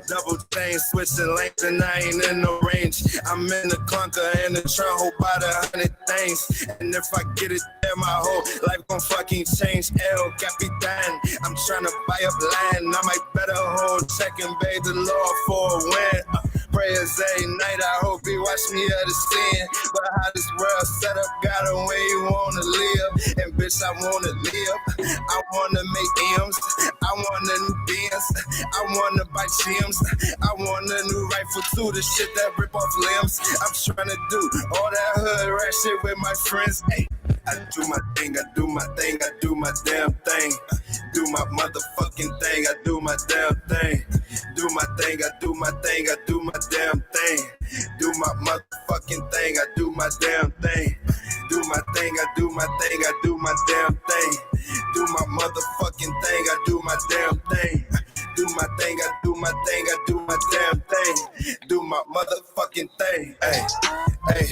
Double thing, switching lanes, and I ain't in no range. I'm in the clunker and the trunk, whole by the 100 things. And if I get it there, my whole life gon' fucking change. El Capitan, I'm trying to buy up land. I might better hold check and beg the Lord for a win. Prayers every night, I hope he watch me understand. But how this world set up, got a way you wanna live. And bitch, I wanna live. I wanna make M's. I want a new Benz. I wanna buy Chims. I want a new rifle too, the shit that rip off limbs. I'm trying to do all that hood rat shit with my friends. Hey, I do my thing, I do my thing, I do my damn thing. Do my motherfucking thing, I do my damn thing. Do my thing, I do my thing, I do my damn thing. Do my motherfucking thing, I do my damn thing. Do my thing, I do my thing, I do my damn thing. Do my motherfucking thing, I do my damn thing. Do my thing, I do my thing, I do my damn thing. Do my motherfucking thing. Hey, hey.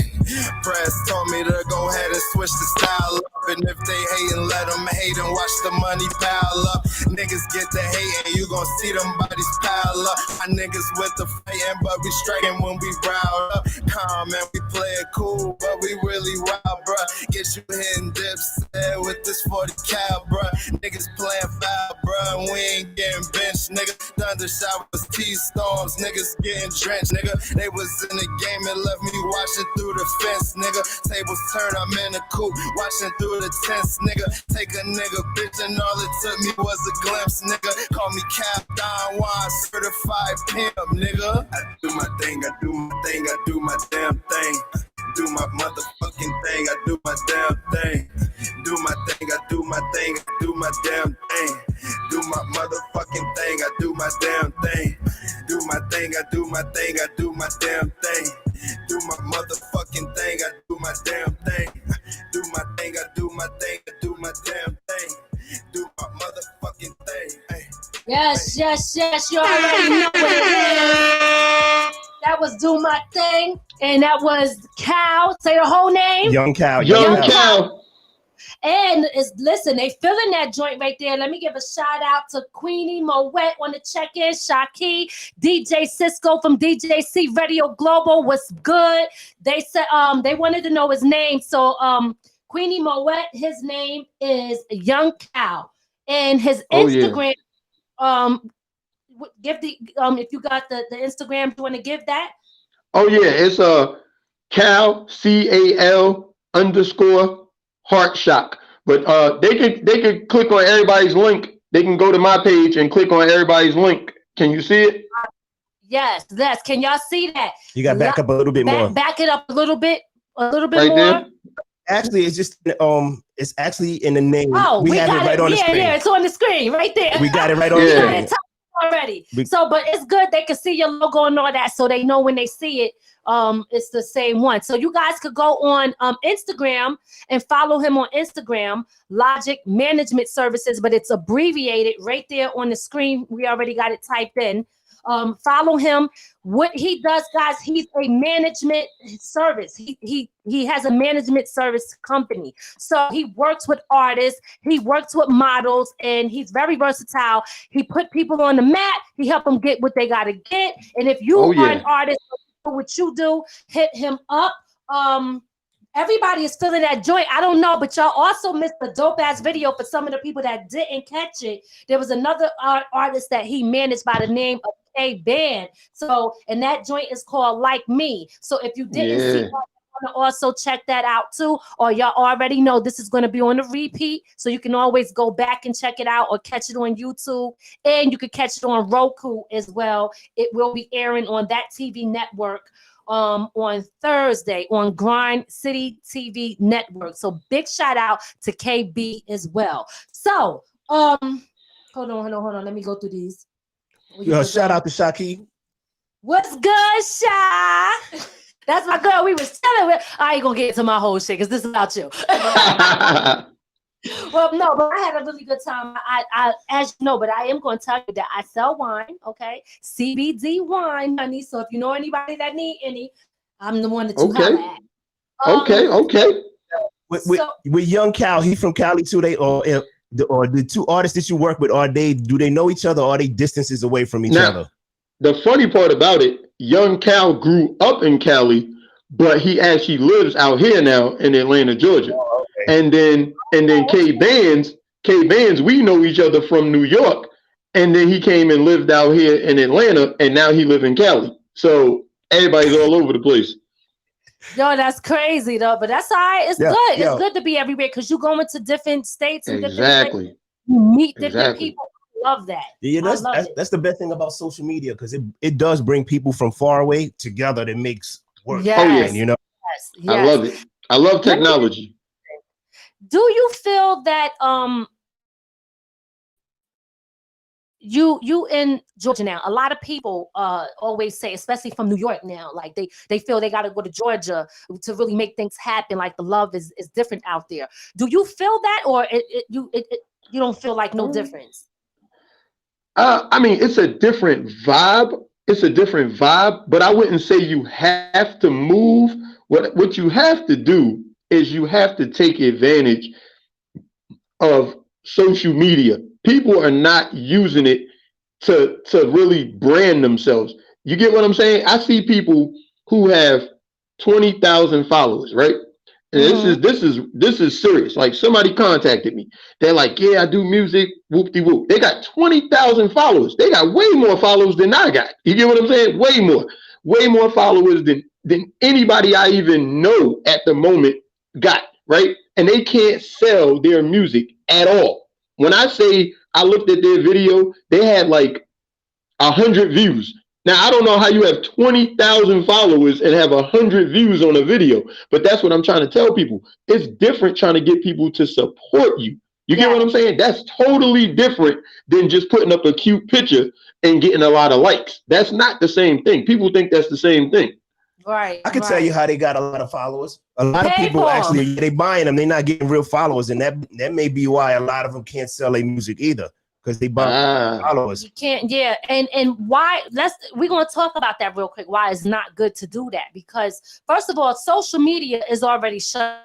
Press told me to go ahead and switch the style up. And if they hatin', let them hate and watch the money pile up. Niggas get the hatin', you gon' see them bodies pile up. My niggas with the fightin', but we striking when we riled up. Calm and we play it cool, but we really wild, bruh. Get you hitting dips with this 40 cal, bruh. Niggas playin' foul, bruh. We ain't getting benched, nigga. Thunder showers, T-storms, niggas getting drenched, nigga. They was in the game and left me watching through the fence, nigga. Tables turn, I'm in the coop, watching through the tents, nigga. Take a nigga, bitch, and all it took me was a glimpse, nigga. Call me Cap Don Juan, certified pimp, nigga. I do my thing, I do my thing, I do my damn thing. Do my motherfucking thing, I do my damn thing. Do my thing, I do my thing, I do my damn thing. Do my motherfucking thing, I do my damn thing. Do my thing, I do my thing, I do my damn thing. Do my motherfucking thing, I do my damn thing. Do my thing, I do my thing, I do my damn thing. Do my motherfucking thing. Hey. Yes, yes, yes. You already know what it is. That was Do My Thing, and that was Cal. Say the whole name. Young Cal. Young Cal. And listen, they filling that joint right there. Let me give a shout out to Queenie Moet on the check-in, Shaki, DJ Cisco from DJC Radio Global. What's good? They said they wanted to know his name. So Queenie Moet, his name is Young Cal, and his Instagram. Yeah. Give the if you got the Instagram, do you want to give that? Oh yeah, it's Cal CAL _ Heart Shock. But they could click on everybody's link. They can go to my page and click on everybody's link. Can you see it? Yes. Can y'all see that? You got to back up a little bit more. Back it up a little bit right more. There? Actually, it's just it's actually in the name. Oh, we have got it right on the screen. Yeah, it's on the screen right there. We got it right on the screen. already. So, but it's good. They can see your logo and all that, so they know when they see it, it's the same one. So you guys could go on Instagram and follow him on Instagram, Logic Management Services, but it's abbreviated right there on the screen. We already got it typed in. Follow him. What he does, guys, he's a management service. He has a management service company. So he works with artists, he works with models, and he's very versatile. He put people on the map. He help them get what they got to get. And if you are an artist, what you do, hit him up. Everybody is feeling that joint. I don't know, but y'all also missed a dope ass video for some of the people that didn't catch it. There was another artist that he managed by the name of K-Band. So, and that joint is called Like Me. So if you didn't see that, want to also check that out too, or y'all already know this is going to be on a repeat, so you can always go back and check it out or catch it on YouTube, and you can catch it on Roku as well. It will be airing on that TV network on Thursday on Grind City TV network. So big shout out to KB as well. So hold on, let me go through these. Yo, shout out to Shaki. What's good, Sha? That's my girl. We was telling her. I ain't gonna get into my whole shit because this is about you. Well, no, but I had a really good time. I as you know, but I am going to tell you that I sell wine, okay? CBD wine, honey. So if you know anybody that need any, I'm the one that you holler at. Okay. With Young Cal, he from Cali too. Or the two artists that you work with, do they know each other, or are they distances away from each other? The funny part about it, Young Cal grew up in Cali, but he actually lives out here now in Atlanta, Georgia. Oh, okay. And then K-Bands, we know each other from New York, and then he came and lived out here in Atlanta, and now he lives in Cali. So everybody's all over the place. Yo, that's crazy though, but that's all right. It's good. It's good to be everywhere because you go into different states and different places, you meet different people. Love that. Yeah, that's the best thing about social media, because it does bring people from far away together that makes work. Yes. You know. Yes. I love it. I love technology. Do you feel that you in Georgia now? A lot of people always say, especially from New York now, like they feel they got to go to Georgia to really make things happen. Like the love is different out there. Do you feel that, or you don't feel like no difference? I mean, it's a different vibe. But I wouldn't say you have to move. What you have to do is you have to take advantage of social media. People are not using it to really brand themselves. You get what I'm saying? I see people who have 20,000 followers, right? And this is serious. Like, somebody contacted me. They're like, yeah, I do music, whoop-de-whoop. They got 20,000 followers. They got way more followers than I got. You get what I'm saying? Way more followers than anybody I even know at the moment got, right? And they can't sell their music at all. When I say I looked at their video, they had like 100 views. Now, I don't know how you have 20,000 followers and have 100 views on a video, but that's what I'm trying to tell people. It's different trying to get people to support you. You get what I'm saying? That's totally different than just putting up a cute picture and getting a lot of likes. That's not the same thing. People think that's the same thing. Right. I can tell you how they got a lot of followers. A lot of people actually, they buying them. They're not getting real followers, and that may be why a lot of them can't sell their music either. Because they buy followers. You can't, and why? We're gonna talk about that real quick. Why it's not good to do that? Because first of all, social media is already shutting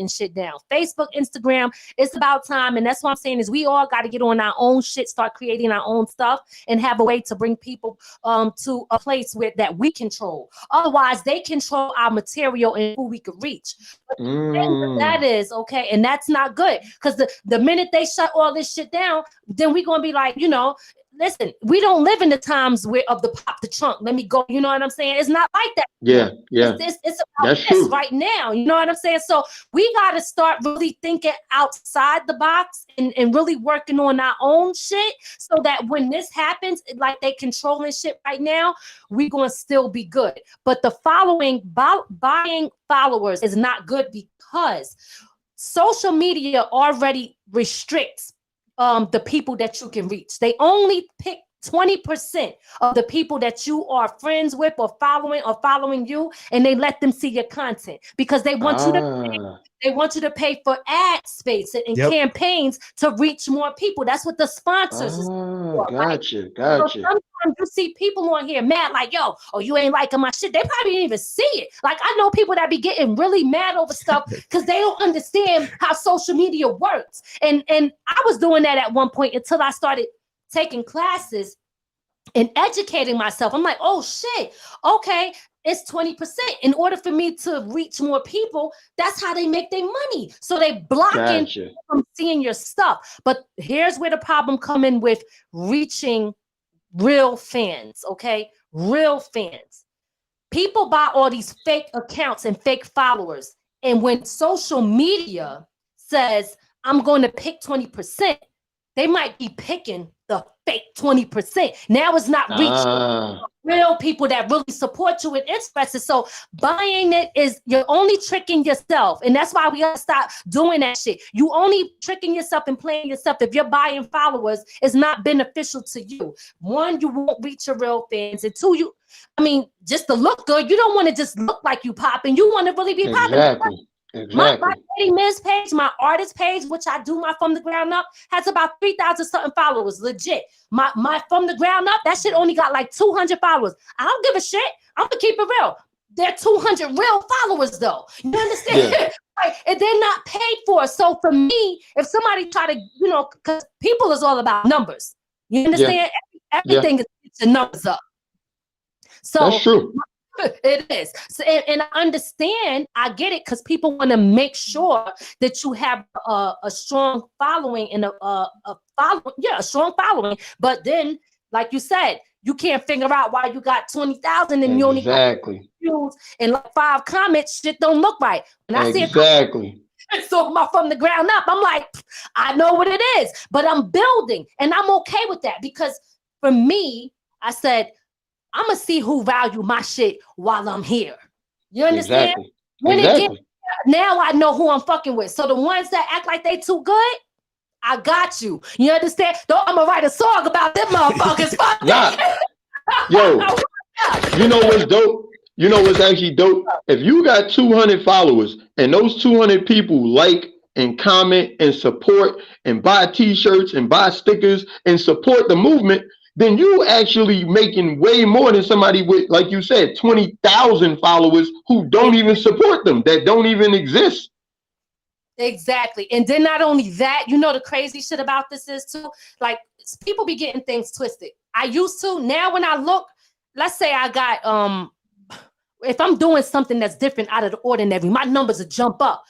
shit down. Facebook, Instagram, it's about time, and that's what I'm saying is we all got to get on our own shit, start creating our own stuff, and have a way to bring people to a place that we control. Otherwise, they control our material and who we could reach. That is okay, and that's not good, because the minute they shut all this shit down, then we're gonna be like, listen, we don't live in the times of the pop the trunk. Let me go. You know what I'm saying? It's not like that. Yeah. It's about That's this true. right now. You know what I'm saying? So we got to start really thinking outside the box and really working on our own shit, so that when this happens, like they controlling shit right now, we going to still be good. But the buying followers is not good, because social media already restricts the people that you can reach. They only pick 20% of the people that you are friends with or following you, and they let them see your content because they want you to pay for ad space and campaigns to reach more people. That's what the sponsors is for. Gotcha. So sometimes you see people on here mad like, yo, oh, you ain't liking my shit. They probably didn't even see it. Like, I know people that be getting really mad over stuff because they don't understand how social media works. And I was doing that at one point until I started taking classes and educating myself. I'm like, oh shit, okay, it's 20%. In order for me to reach more people, that's how they make their money. So they blocking from seeing your stuff. But here's where the problem come in with reaching real fans, okay? Real fans. People buy all these fake accounts and fake followers. And when social media says, I'm going to pick 20%, they might be picking the fake 20%. Now it's not reaching real people that really support you and interested. So buying it is, you're only tricking yourself. And that's why we gotta stop doing that shit. You only tricking yourself and playing yourself. If you're buying followers, it's not beneficial to you. One, you won't reach your real fans. And two, just to look good, you don't want to just look like you popping. You want to really be popping. Exactly. My Lady Miz page, my artist page, which I do my From the Ground Up, has about 3,000 something followers. Legit. My From the Ground Up, that shit only got like 200 followers. I don't give a shit. I'm gonna keep it real. They're 200 real followers though. You understand? Yeah. And they're not paid for. So for me, if somebody try to, because people is all about numbers. You understand? Yeah. Everything is the numbers up. So that's true. It is. So, and I understand, I get it, because people want to make sure that you have a strong following and a strong following. But then, like you said, you can't figure out why you got 20,000 and you only got views and like 5 comments. Shit don't look right. When I see so From the Ground Up, I'm like, I know what it is, but I'm building, and I'm okay with that, because for me, I said, I'm gonna see who value my shit while I'm here. You understand? Exactly. Now I know who I'm fucking with. So the ones that act like they too good, I got you. You understand? Though I'm gonna write a song about them motherfuckers. Yo, you know what's dope? You know what's actually dope? If you got 200 followers and those 200 people like and comment and support and buy t-shirts and buy stickers and support the movement, then you actually making way more than somebody with, like you said, 20,000 followers who don't even support them, that don't even exist. Exactly. And then not only that, the crazy shit about this is too, like, people be getting things twisted. I used to. Now when I look, let's say I got, if I'm doing something that's different out of the ordinary, my numbers will jump up.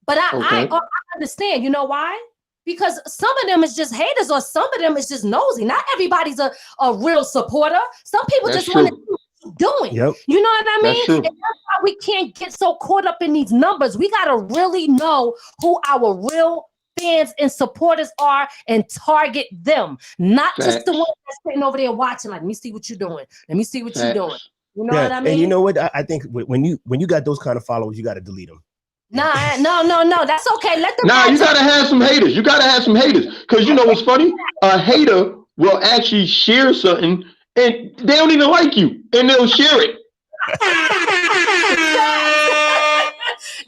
But I understand, you know why? Because some of them is just haters, or some of them is just nosy. Not everybody's a real supporter. Some people just want to do what you're doing. Yep. You know what I mean? And that's why we can't get so caught up in these numbers. We got to really know who our real fans and supporters are and target them. Not just the ones that's sitting over there watching, like, let me see what you're doing. Let me see what you're doing. You know what I mean? And you know what? I think when you got those kind of followers, you got to delete them. No. That's okay. Let them. You gotta have some haters. You gotta have some haters, because you know what's funny? A hater will actually share something, and they don't even like you, and they'll share it.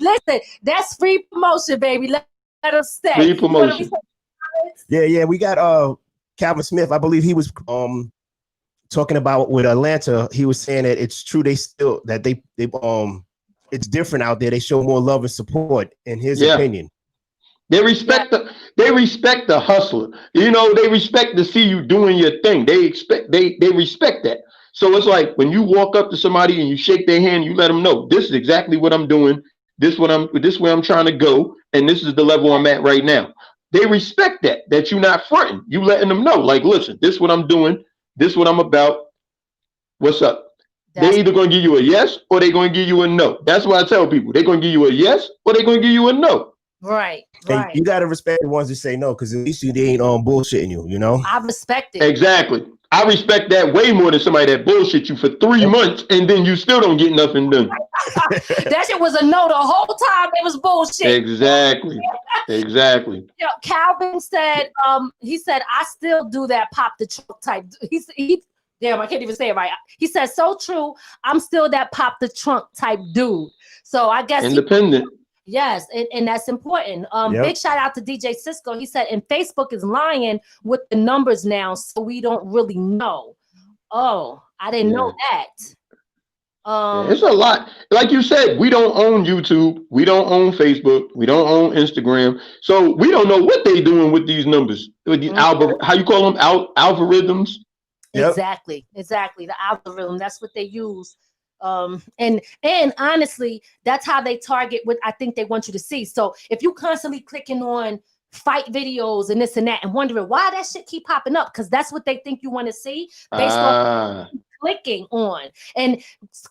Listen, that's free promotion, baby. Let them stay. Free promotion. Yeah. We got Calvin Smith. I believe he was talking about with Atlanta. He was saying that it's true. They it's different out there. They show more love and support, in his opinion. They respect the hustler. They respect to see you doing your thing. They respect that. So it's like when you walk up to somebody and you shake their hand, you let them know, this is exactly what I'm doing. This where I'm trying to go, and this is the level I'm at right now. They respect that you're not fronting. You letting them know, like, listen, this is what I'm doing. This is what I'm about. What's up? They're either going to give you a yes or they're going to give you a no. That's why I tell people, they're going to give you a yes or they're going to give you a no. Right. And you got to respect the ones that say no, because at least they ain't bullshitting you, I respect it. Exactly. I respect that way more than somebody that bullshit you for 3 months and then you still don't get nothing done. That shit was a no the whole time. It was bullshit. Exactly. You know, Calvin said, he said, I still do that pop the trunk type. Damn, I can't even say it right. He said, so true. I'm still that pop the trunk type dude. So I guess independent. Yes, and that's important. Big shout out to DJ Cisco. He said, and Facebook is lying with the numbers now, so we don't really know. Oh, I didn't know that. It's a lot. Like you said, we don't own YouTube, we don't own Facebook, we don't own Instagram, so we don't know what they're doing with these numbers, with these how you call them, algorithms. Exactly. The algorithm. That's what they use. And honestly, that's how they target what I think they want you to see. So if you constantly clicking on fight videos and this and that and wondering why that shit keep popping up, because that's what they think you want to see based on clicking on. And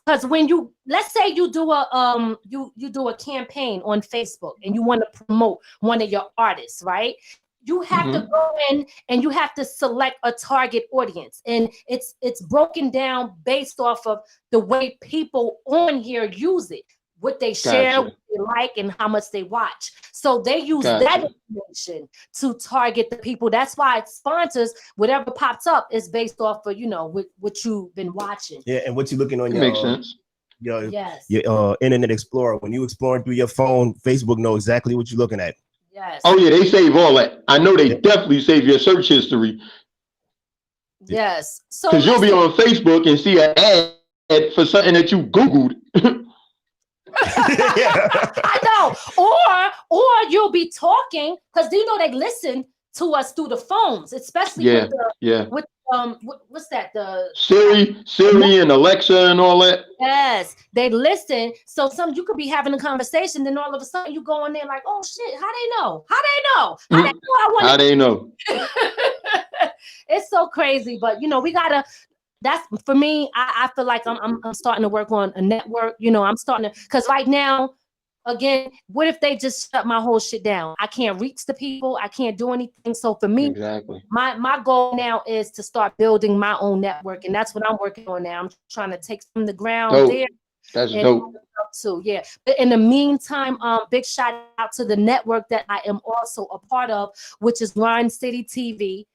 because when you, let's say you do a you do a campaign on Facebook and you want to promote one of your artists, right? You have to go in and you have to select a target audience, and it's broken down based off of the way people on here use it, what they share, what they like, and how much they watch. So they use that information to target the people. That's why it sponsors whatever pops up is based off of, you know, what you've been watching. Yeah, and what you're looking on makes sense. Your Internet Explorer. When you exploring through your phone, Facebook know exactly what you're looking at. Yes. Oh yeah, they save all that. I know they definitely save your search history. Yes. So because you'll be on Facebook and see an ad for something that you Googled. I know. Or you'll be talking, because you know they listen to us through the phones, especially with what's that? The Siri and Alexa and all that. Yes, they listen. So you could be having a conversation, then all of a sudden you go in there like, oh shit, how they know? How they know? It's so crazy, but you know, we gotta. That's for me. I feel like I'm starting to work on a network. You know, I'm starting to, because right now, again, what if they just shut my whole shit down? I can't reach the people. I can't do anything. So for me, my goal now is to start building my own network, and that's what I'm working on now. I'm trying to take from the ground there. That's dope. Too, yeah. But in the meantime, big shout out to the network that I am also a part of, which is Grind City TV.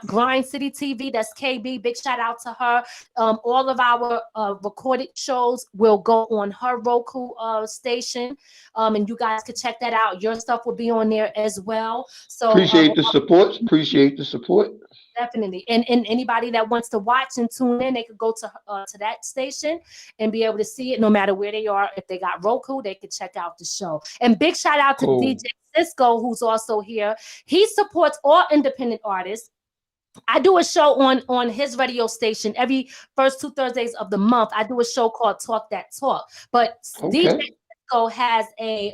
Grind City TV, that's KB. Big shout out to her. All of our recorded shows will go on her Roku station, and you guys can check that out. Your stuff will be on there as well. So appreciate the support. Definitely. And anybody that wants to watch and tune in, they could go to that station and be able to see it no matter where they are. If they got Roku, they could check out the show. And big shout out to DJ Cisco, who's also here. He supports all independent artists. I do a show on his radio station every first 2 Thursdays of the month. I do a show called Talk That Talk. But DJ Cisco has a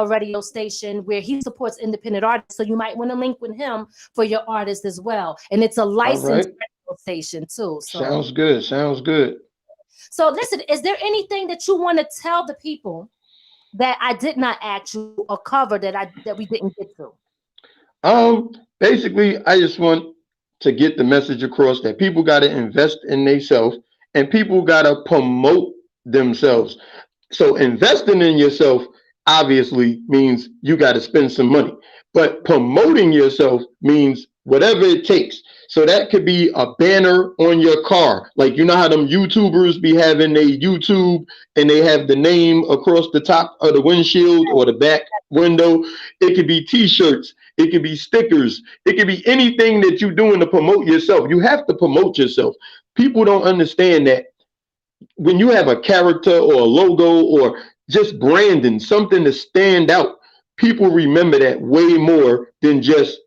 radio station where he supports independent artists. So you might want to link with him for your artist as well. And it's a licensed radio station too. So sounds good. So listen, is there anything that you want to tell the people that I did not ask you or cover that we didn't get to? Basically, I just want to get the message across that people got to invest in themselves and people got to promote themselves. So investing in yourself obviously means you got to spend some money, but promoting yourself means whatever it takes. So that could be a banner on your car. Like, you know how them YouTubers be having their YouTube and they have the name across the top of the windshield or the back window. It could be t-shirts. It could be stickers. It could be anything that you're doing to promote yourself. You have to promote yourself. People don't understand that when you have a character or a logo or just branding, something to stand out, people remember that way more than just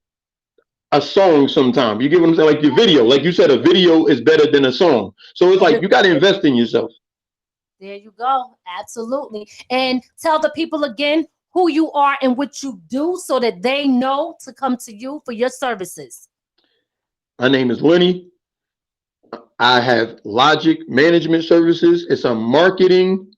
a song sometimes. You get what I'm saying? Like your video, like you said, a video is better than a song. So it's like you got to invest in yourself. There you go. Absolutely. And tell the people again who you are and what you do so that they know to come to you for your services. My name is Lenny. I have Logic Management Services. It's a marketing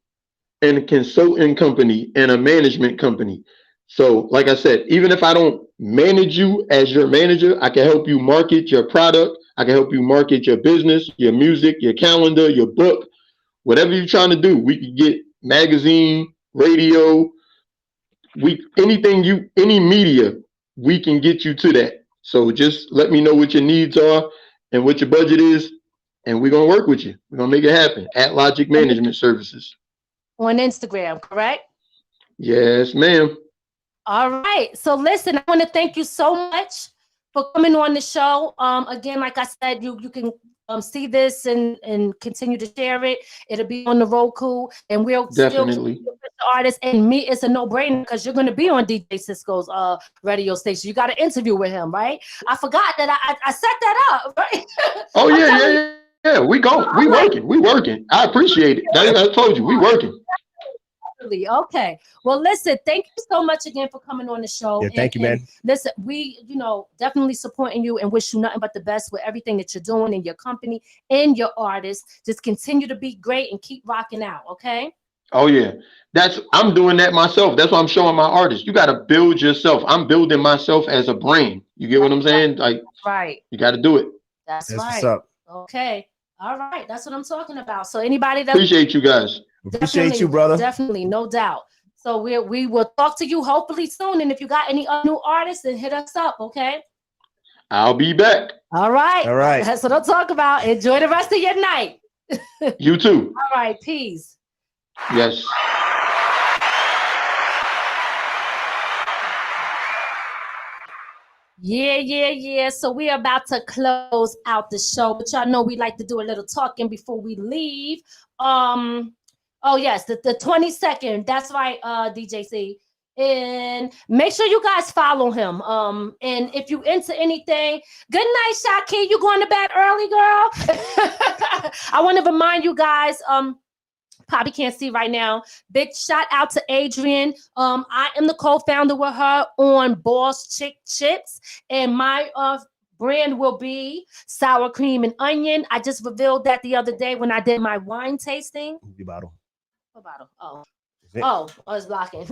and consulting company and a management company. So like I said, even if I don't manage you as your manager, I can help you market your product, I can help you market your business, your music, your calendar, your book, whatever you're trying to do. We can get magazine, radio, any media, we can get you to that. So just let me know what your needs are and what your budget is, and we're gonna work with you. We're gonna make it happen at Logic Management Services. On Instagram, correct? Yes, ma'am. All right. So listen, I want to thank you so much for coming on the show. Again, like I said, you can see this and continue to share it. It'll be on the Roku, and we'll definitely still the artist. And me, it's a no-brainer because you're going to be on DJ Cisco's radio station. You got an interview with him, right? I forgot that I set that up, right? Oh yeah. We working. I appreciate it. I told you, we working. Okay. Well, listen, thank you so much again for coming on the show. Yeah, thank you, man. Listen, we, definitely supporting you and wish you nothing but the best with everything that you're doing in your company and your artists. Just continue to be great and keep rocking out. Okay. Oh yeah. I'm doing that myself. That's what I'm showing my artists. You got to build yourself. I'm building myself as a brand. You get what I'm saying? Like, right. You got to do it. That's right. What's up. Okay. All right. That's what I'm talking about. So anybody that appreciate you guys. Appreciate you, brother. Definitely, no doubt. So we will talk to you hopefully soon. And if you got any new artists, then hit us up, okay? I'll be back. All right. All right. That's what I'm talking about. Enjoy the rest of your night. You too. All right. Peace. Yes. Yeah. So we're about to close out the show, but y'all know we like to do a little talking before we leave. Oh yes, the 22nd. That's right, DJ C. And make sure you guys follow him. And if you into anything, good night, Shaki. You going to bed early, girl? I want to remind you guys, probably can't see right now. Big shout out to Adrian. I am the co-founder with her on Boss Chick Chips, and my brand will be sour cream and onion. I just revealed that the other day when I did my wine tasting. The bottle. What bottle? I was blocking.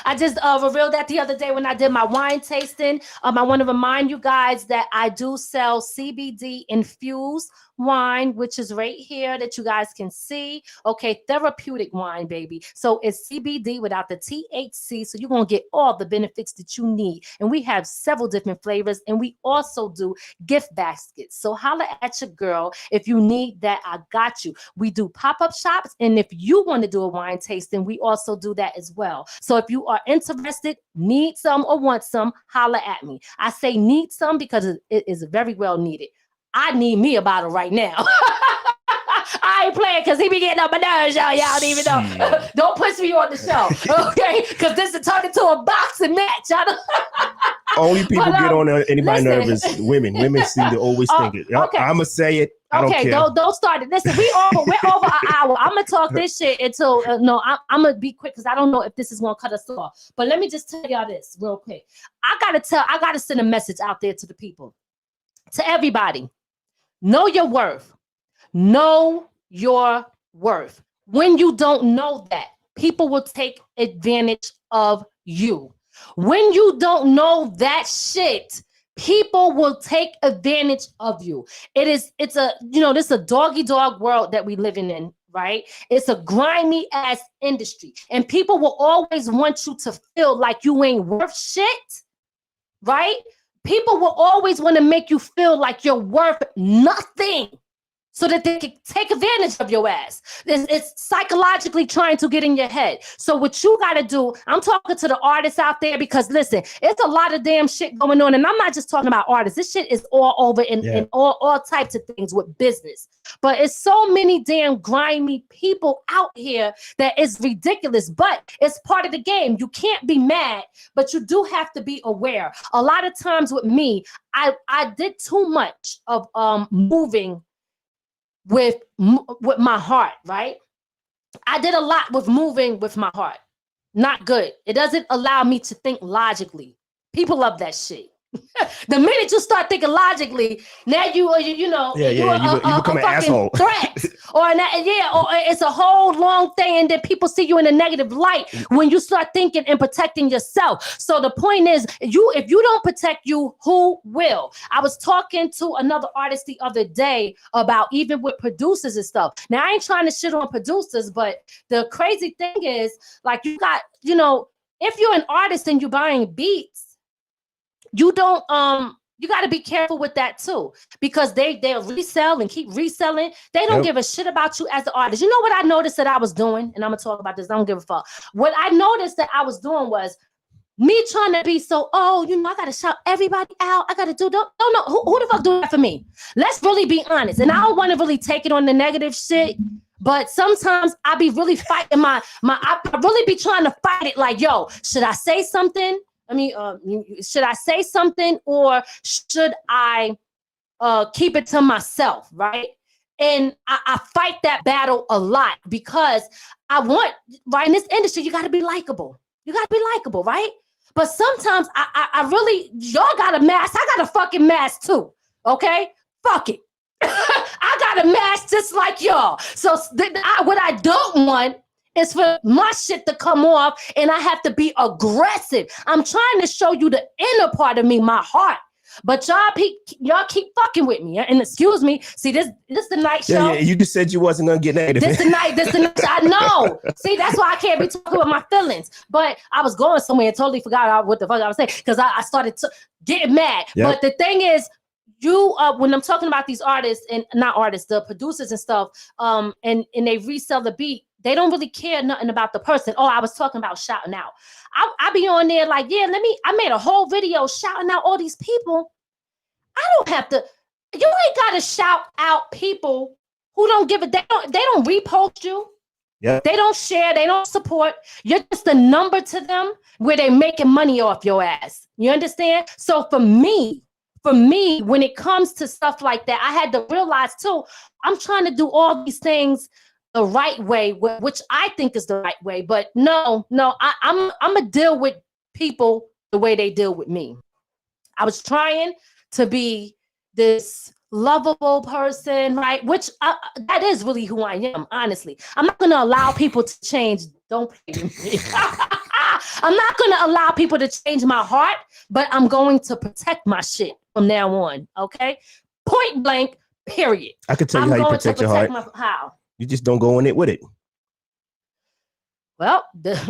I just revealed that the other day when I did my wine tasting. I want to remind you guys that I do sell CBD Infused Wine, which is right here that you guys can see. Okay, therapeutic wine, baby. So it's CBD without the THC. So you're going to get all the benefits that you need. And we have several different flavors. And we also do gift baskets. So holla at your girl. If you need that, I got you. We do pop-up shops. And if you want to do a wine tasting, we also do that as well. So if you are interested, need some or want some, holla at me. I say need some because it is very well needed. I need me a bottle right now. I ain't playing because he be getting on my nerves, y'all. Y'all don't even know. Don't push me on the show, okay? Because this is turned into a boxing match. Only people get on anybody nervous. Women. Women seem to always think it. Okay. I'm gonna say it. I don't care. Don't start it. Listen, we're over an hour. I'm gonna talk this shit until I'm gonna be quick because I don't know if this is gonna cut us off. But let me just tell y'all this real quick. I gotta send a message out there to the people, to everybody. Know your worth. Know your worth. When you don't know that, people will take advantage of you. When you don't know that shit, people will take advantage of you. It's a doggy dog world that we living in, right? It's a grimy ass industry. And people will always want you to feel like you ain't worth shit, right? People will always want to make you feel like you're worth nothing so that they can take advantage of your ass. It's psychologically trying to get in your head. So what you got to do, I'm talking to the artists out there because, listen, it's a lot of damn shit going on. And I'm not just talking about artists. This shit is all over in all types of things with business. But it's so many damn grimy people out here that is ridiculous. But it's part of the game. You can't be mad, but you do have to be aware. A lot of times with me, I did too much of moving with my heart, right? I did a lot with moving with my heart. Not good. It doesn't allow me to think logically. People love that shit. The minute you start thinking logically, now you know, you become an asshole. Threat. or it's a whole long thing, and then people see you in a negative light when you start thinking and protecting yourself. So the point is, if you don't protect you, who will? I was talking to another artist the other day about even with producers and stuff. Now, I ain't trying to shit on producers, but the crazy thing is, like, you got, if you're an artist and you're buying beats, you don't you got to be careful with that too, because they'll resell and keep reselling. They don't give a shit about you as an artist. You know what I noticed that I was doing, and I'm gonna talk about this. I don't give a fuck. What I noticed that I was doing was me trying to be so, I gotta shout everybody out. I gotta do who the fuck do that for me? Let's really be honest. And I don't want to really take it on the negative shit, but sometimes I be really fighting I really be trying to fight it like, yo, should I say something? Should I say something, or should I keep it to myself, right? And I fight that battle a lot, because I want, right, in this industry, you got to be likable. You got to be likable, right? But sometimes I really, y'all got a mask. I got a fucking mask too, okay? Fuck it. I got a mask just like y'all. So what I don't want is for my shit to come off and I have to be aggressive. I'm trying to show you the inner part of me, my heart. But y'all keep fucking with me. And excuse me, see, this the night show. Yeah, you just said you wasn't gonna get negative. This the night I know. See, that's why I can't be talking about my feelings. But I was going somewhere and totally forgot what the fuck I was saying, because I started getting mad. Yep. But the thing is, when I'm talking about these artists, and not artists, the producers and stuff, and they resell the beat, they don't really care nothing about the person. Oh, I was talking about shouting out. I be on there like, I made a whole video shouting out all these people. I don't have to, you ain't got to shout out people who don't give a, they don't repost you. Yeah. They don't share, they don't support. You're just a number to them where they're making money off your ass. You understand? So for me, when it comes to stuff like that, I had to realize too, I'm trying to do all these things the right way, which I think is the right way. But no, I'm gonna deal with people the way they deal with me. I was trying to be this lovable person, right? Which that is really who I am, honestly. I'm not gonna allow people to change. Don't play with me. I'm not gonna allow people to change my heart, but I'm going to protect my shit from now on. Okay, point blank. Period. I can tell you how you protect your heart. How? You just don't go in it with it. Well,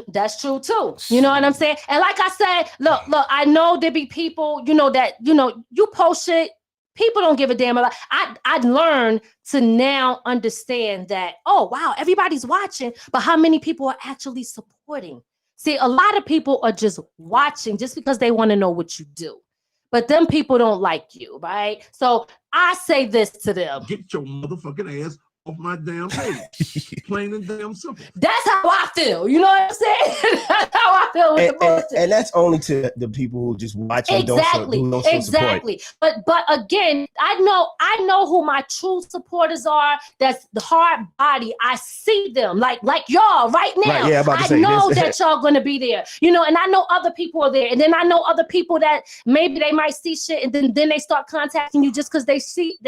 that's true too. You know what I'm saying? And like I said, look, I know there be people, that, you post shit, people don't give a damn about. I learned to now understand that, oh, wow, everybody's watching, but how many people are actually supporting? See, a lot of people are just watching just because they want to know what you do. But them people don't like you, right? So I say this to them. Get your motherfucking ass off my damn page. Plain and damn simple. That's how I feel. You know what I'm saying? That's how I feel with the bullshit. And that's only to the people who just watch and don't show support. But again, I know who my true supporters are. That's the hard body. I see them like y'all right now. Right, yeah, I know that y'all gonna be there. And I know other people are there. And then I know other people that maybe they might see shit and then they start contacting you just because they see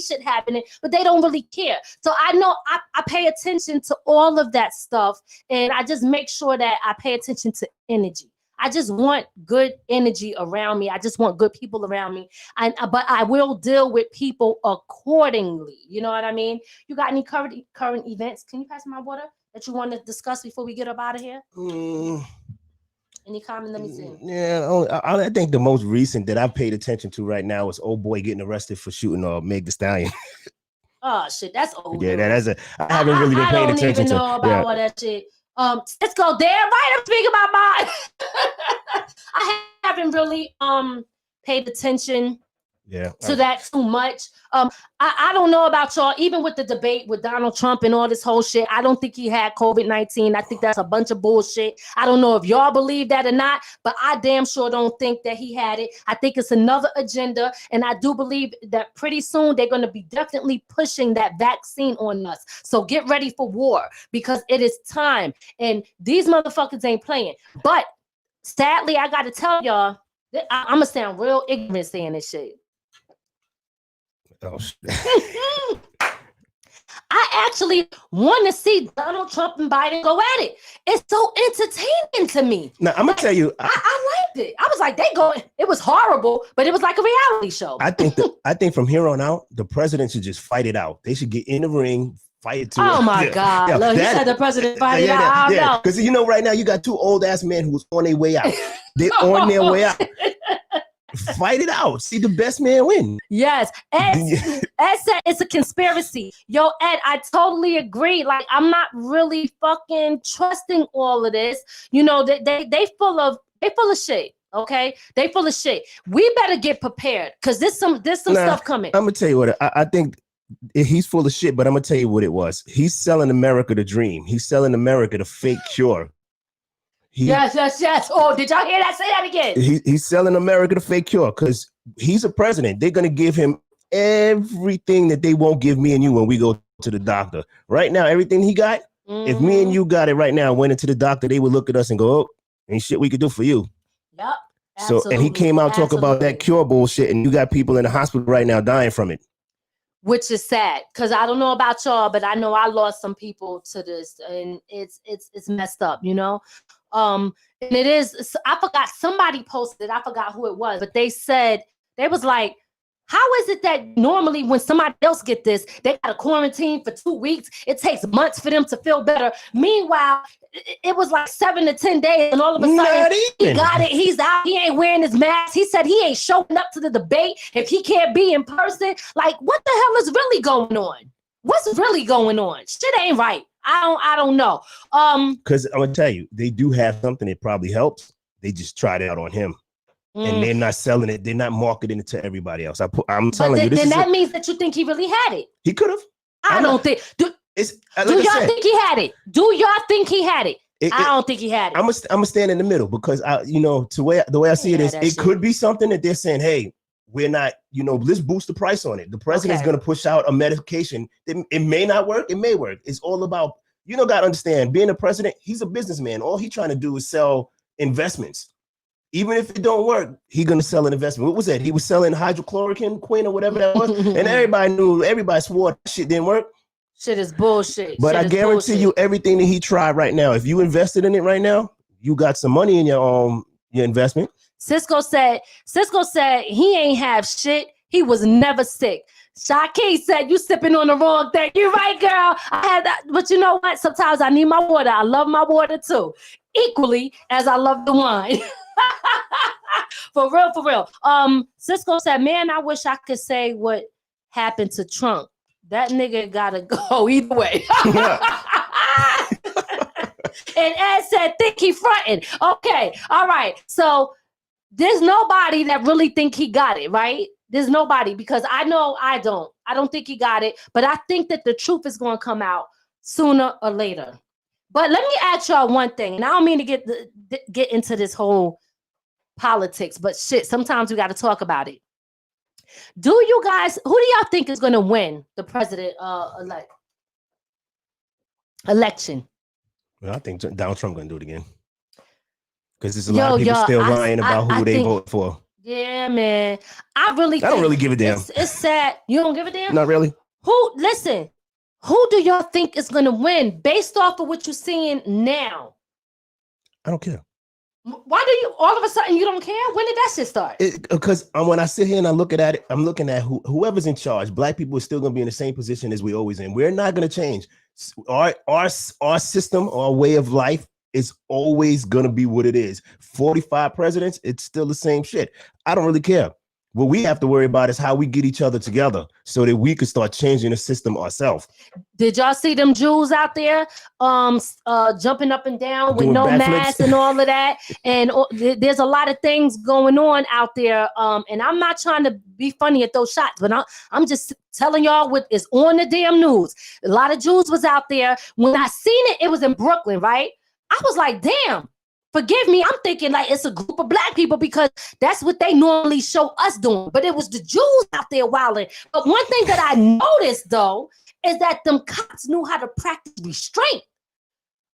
shit happening, but they don't really care. So I know I pay attention to all of that stuff, and I just make sure that I pay attention to energy. I just want good energy around me. I just want good people around me. But I will deal with people accordingly. You know what I mean? You got any current events? Can you pass me my water that you want to discuss before we get up out of here? Any comment? Let me see. Yeah, I think the most recent that I've paid attention to right now is old boy getting arrested for shooting Meg Thee Stallion. Oh shit, that's old. Yeah, I haven't really been paying attention to. I don't even know about all that shit. Let's go there. Right, I'm speaking about mine. I haven't really paid attention to that too much. I don't know about y'all. Even with the debate with Donald Trump and all this whole shit, I don't think he had COVID-19. I think that's a bunch of bullshit. I don't know if y'all believe that or not, but I damn sure don't think that he had it. I think it's another agenda, and I do believe that pretty soon they're going to be definitely pushing that vaccine on us. So get ready for war, because it is time, and these motherfuckers ain't playing. But sadly, I got to tell y'all, I'm gonna sound real ignorant saying this shit. Oh shit. I actually want to see Donald Trump and Biden go at it. It's so entertaining to me. Now I'm gonna tell you, I liked it. I was like, it was horrible, but it was like a reality show. I think from here on out, the president should just fight it out. They should get in the ring, fight it to Oh my God. Yeah, Look, he said the president fight it out. I don't know. Because right now you got two old ass men who's on their way out. They're on their way out. Fight it out. See the best man win. Yes. Ed said it's a conspiracy. Yo, Ed, I totally agree. Like, I'm not really fucking trusting all of this. You know, they full of shit. Okay, they full of shit. We better get prepared because there's some stuff coming. I'm gonna tell you what I think. He's full of shit, but I'm gonna tell you what it was. He's selling America the dream. He's selling America the fake cure. Yes. Oh, did y'all hear that? Say that again. He's selling America the fake cure because he's a president. They're going to give him everything that they won't give me and you when we go to the doctor. Right now, everything he got, if me and you got it right now, went into the doctor, they would look at us and go, oh, ain't shit we could do for you. Yep. So, and he came out talking about that cure bullshit, and you got people in the hospital right now dying from it. Which is sad because I don't know about y'all, but I know I lost some people to this, and it's messed up, you know. And it is. I forgot somebody posted. I forgot who it was, but they said they was like, "How is it that normally when somebody else get this, they got to quarantine for 2 weeks? It takes months for them to feel better. Meanwhile, it was like 7 to 10 days, and all of a sudden he got it. He's out. He ain't wearing his mask. He said he ain't showing up to the debate if he can't be in person. Like, what the hell is really going on? What's really going on? Shit ain't right. I don't know. Because I'm gonna tell you, they do have something that probably helps. They just tried it out on him, and they're not selling it. They're not marketing it to everybody else. I'm telling you, then that means that you think he really had it. He could have. I don't think. Do y'all think he had it? Do y'all think he had it? I don't think he had it. I'm gonna stand in the middle because the way I see it is, it could be something that they're saying, hey, we're not, let's boost the price on it. The president's going to push out a medication. It may not work. It may work. It's all about, got to understand, being a president, he's a businessman. All he's trying to do is sell investments. Even if it don't work, he's going to sell an investment. What was that? He was selling hydrochloroquine or whatever that was. And everybody swore that shit didn't work. Shit is bullshit. But I guarantee you everything that he tried right now, if you invested in it right now, you got some money in your investment. Cisco said he ain't have shit. He was never sick. Shaki said you sipping on the wrong thing. You right, girl. I had that, but you know what? Sometimes I need my water. I love my water too, equally as I love the wine. For real. Cisco said, man, I wish I could say what happened to Trump. That nigga gotta go either way. And Ed said, think he fronting. Okay, all right. So there's nobody that really think he got it, right? There's nobody, because I know I don't think he got it, but I think that the truth is going to come out sooner or later. But let me ask y'all one thing, and I don't mean to get into this whole politics, but shit, sometimes we got to talk about it. Who do y'all think is going to win the president election? Well, I think Donald Trump going to do it again. Because there's a lot of people still lying about who they vote for. Yeah, man. I don't really give a damn. It's sad. You don't give a damn? Not really. Who do y'all think is going to win based off of what you're seeing now? I don't care. Why do you, all of a sudden, you don't care? When did that shit start? Because when I sit here and I look at it, I'm looking at whoever's in charge. Black people are still going to be in the same position as we always in. We're not going to change. Our system, our way of life is always going to be what it is. 45 presidents, it's still the same shit. I don't really care. What we have to worry about is how we get each other together so that we can start changing the system ourselves. Did y'all see them Jews out there jumping up and down with no mask and all of that? And there's a lot of things going on out there. And I'm not trying to be funny at those shots, but I'm just telling y'all what is on the damn news. A lot of Jews was out there. When I seen it, it was in Brooklyn, right? I was like, damn. Forgive me, I'm thinking like it's a group of black people because that's what they normally show us doing. But it was the Jews out there wilding. But one thing that I noticed, though, is that them cops knew how to practice restraint.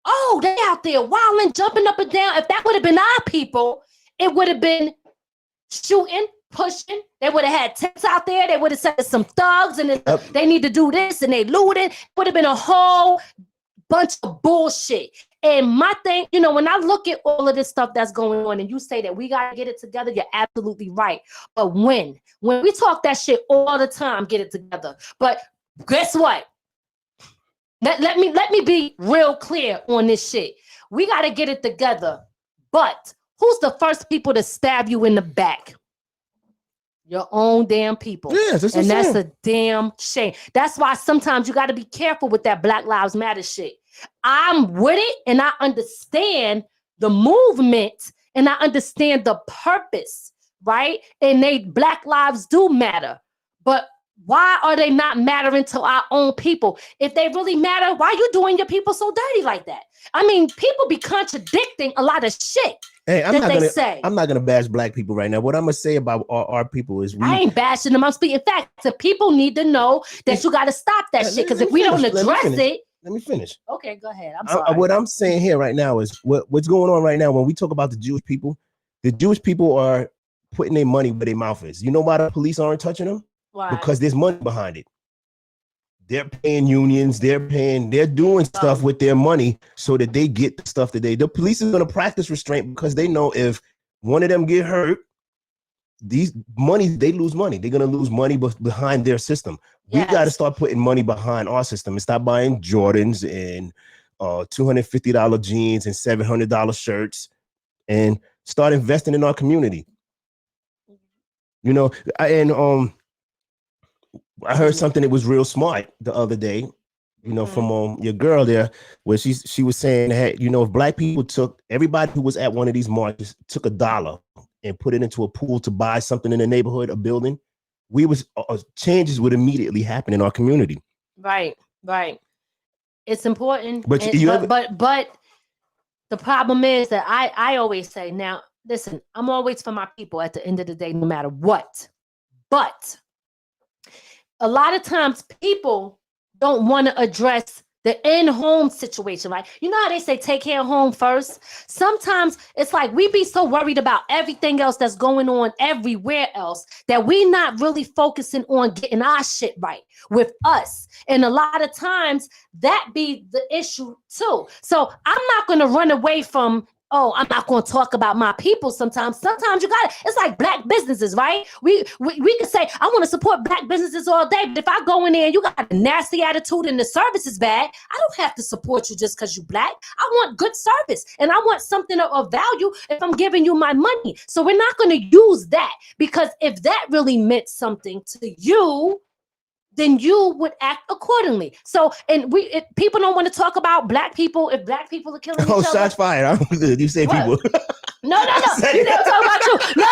Oh, they out there wilding, jumping up and down. If that would have been our people, it would have been shooting, pushing. They would have had tents out there. They would have said some thugs and they need to do this and they looted. Would have been a whole bunch of bullshit. And my thing, you know, when I look at all of this stuff that's going on and you say that we got to get it together, you're absolutely right. But when we talk that shit all the time, get it together. But guess what? Let me be real clear on this shit. We got to get it together. But who's the first people to stab you in the back? Your own damn people. Yes, that's a damn shame. That's why sometimes you got to be careful with that Black Lives Matter shit. I'm with it and I understand the movement and I understand the purpose, right? And Black lives do matter. But why are they not mattering to our own people? If they really matter, why are you doing your people so dirty like that? I mean, people be contradicting a lot of shit. Hey, I'm not gonna bash Black people right now. What I'm gonna say about our people is I ain't bashing them. I'm speaking. In fact, the people need to know that you got to stop that shit. Because if we don't address it. Let me finish. Okay, go ahead. I'm sorry. What I'm saying here right now is what's going on right now when we talk about the Jewish people are putting their money where their mouth is. You know why the police aren't touching them? Why? Because there's money behind it. They're paying unions, they're doing stuff with their money so that they get the stuff that the police is going to practice restraint because they know if one of them get hurt, they lose money. They're going to lose money behind their system. Yes. We got to start putting money behind our system and stop buying Jordans and $250 jeans and $700 shirts and start investing in our community. You know, I heard something that was real smart the other day, you know, from your girl there, where she was saying that, you know, if Black people everybody who was at one of these marches took $1 and put it into a pool to buy something in the neighborhood, a building, changes would immediately happen in our community. Right. It's important. But the problem is that I always say, now, listen, I'm always for my people at the end of the day, no matter what. But a lot of times people don't want to address the in-home situation, right? You know how they say take care of home first? Sometimes it's like we be so worried about everything else that's going on everywhere else that we not really focusing on getting our shit right with us. And a lot of times that be the issue too. So I'm not going to run away from, I'm not going to talk about my people sometimes. Sometimes you got it. It's like Black businesses, right? We can say, I want to support Black businesses all day. But if I go in there and you got a nasty attitude and the service is bad, I don't have to support you just because you're Black. I want good service. And I want something of value if I'm giving you my money. So we're not going to use that, because if that really meant something to you, then you would act accordingly. So, and people don't want to talk about Black people. If Black people are killing each other. Shots fired. You say what? People. No. You never talk about you. No.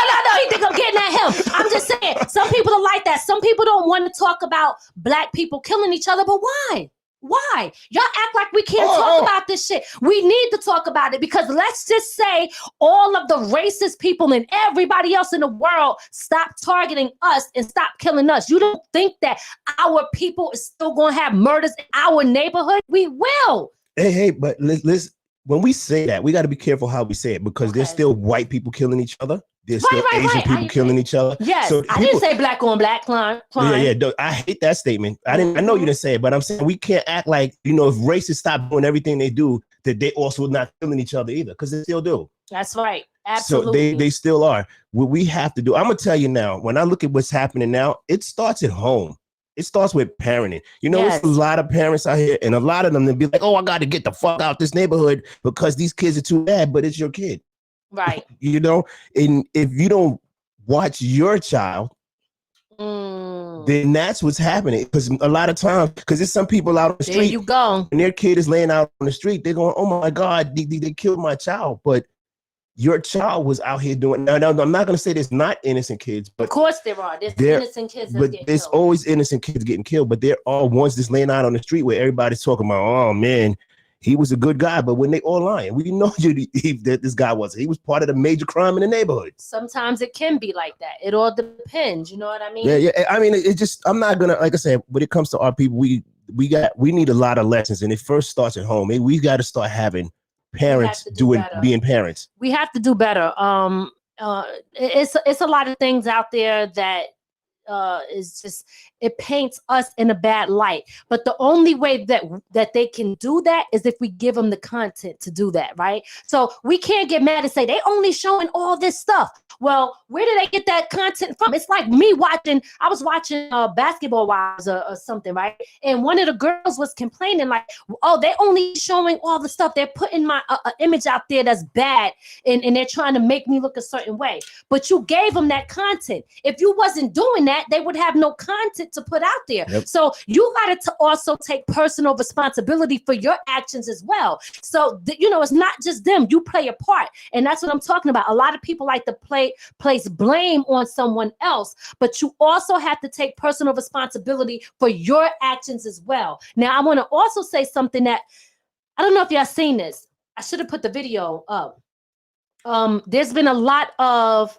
You think I'm getting at him. I'm just saying, some people are like that. Some people don't want to talk about Black people killing each other, but why? Why? Y'all act like we can't talk about this shit. We need to talk about it, because let's just say all of the racist people and everybody else in the world stop targeting us and stop killing us. You don't think that our people is still going to have murders in our neighborhood? We will. Hey, but let's when we say that, we got to be careful how we say it, because there's still white people killing each other. There's still Asian people killing each other. Yes, so I didn't say black on black crime. Yeah. I hate that statement. I know you didn't say it, but I'm saying we can't act like, you know, if racists stop doing everything they do, that they also not killing each other either, because they still do. That's right. Absolutely. So they still are. What we have to do, I'm gonna tell you now, when I look at what's happening now, it starts at home. It starts with parenting. You know, There's a lot of parents out here, and a lot of them they be like, "Oh, I got to get the fuck out this neighborhood because these kids are too bad," but it's your kid. Right. You know, and if you don't watch your child, then that's what's happening. Because a lot of times, because there's some people out on the street, there you go, and their kid is laying out on the street, they're going, "Oh my God, they killed my child," but your child was out here doing. Now, I'm not going to say there's not innocent kids, but of course there are. There's innocent kids, but there's always innocent kids getting killed. But there are ones that's laying out on the street where everybody's talking about, "Oh man, he was a good guy," but when they all lying, we know that this guy wasn't. He was part of the major crime in the neighborhood. Sometimes it can be like that. It all depends. You know what I mean? Yeah. I mean, it just. I'm not gonna, like I said, when it comes to our people, we need a lot of lessons, and it first starts at home. We got to start having parents being parents. We have to do better. it's a lot of things out there that is just, it paints us in a bad light. But the only way that they can do that is if we give them the content to do that, right? So we can't get mad and say they only showing all this stuff. Well, where did they get that content from? It's like me I was watching Basketball Wives or something, right? And one of the girls was complaining like, oh, they only showing all the stuff. They're putting my image out there that's bad, and they're trying to make me look a certain way. But you gave them that content. If you wasn't doing that, they would have no content to put out there. Yep. So you got to also take personal responsibility for your actions as well. So, it's not just them. You play a part. And that's what I'm talking about. A lot of people like to place blame on someone else, but you also have to take personal responsibility for your actions as well. Now, I want to also say something that, I don't know if y'all seen this. I should have put the video up. There's been a lot of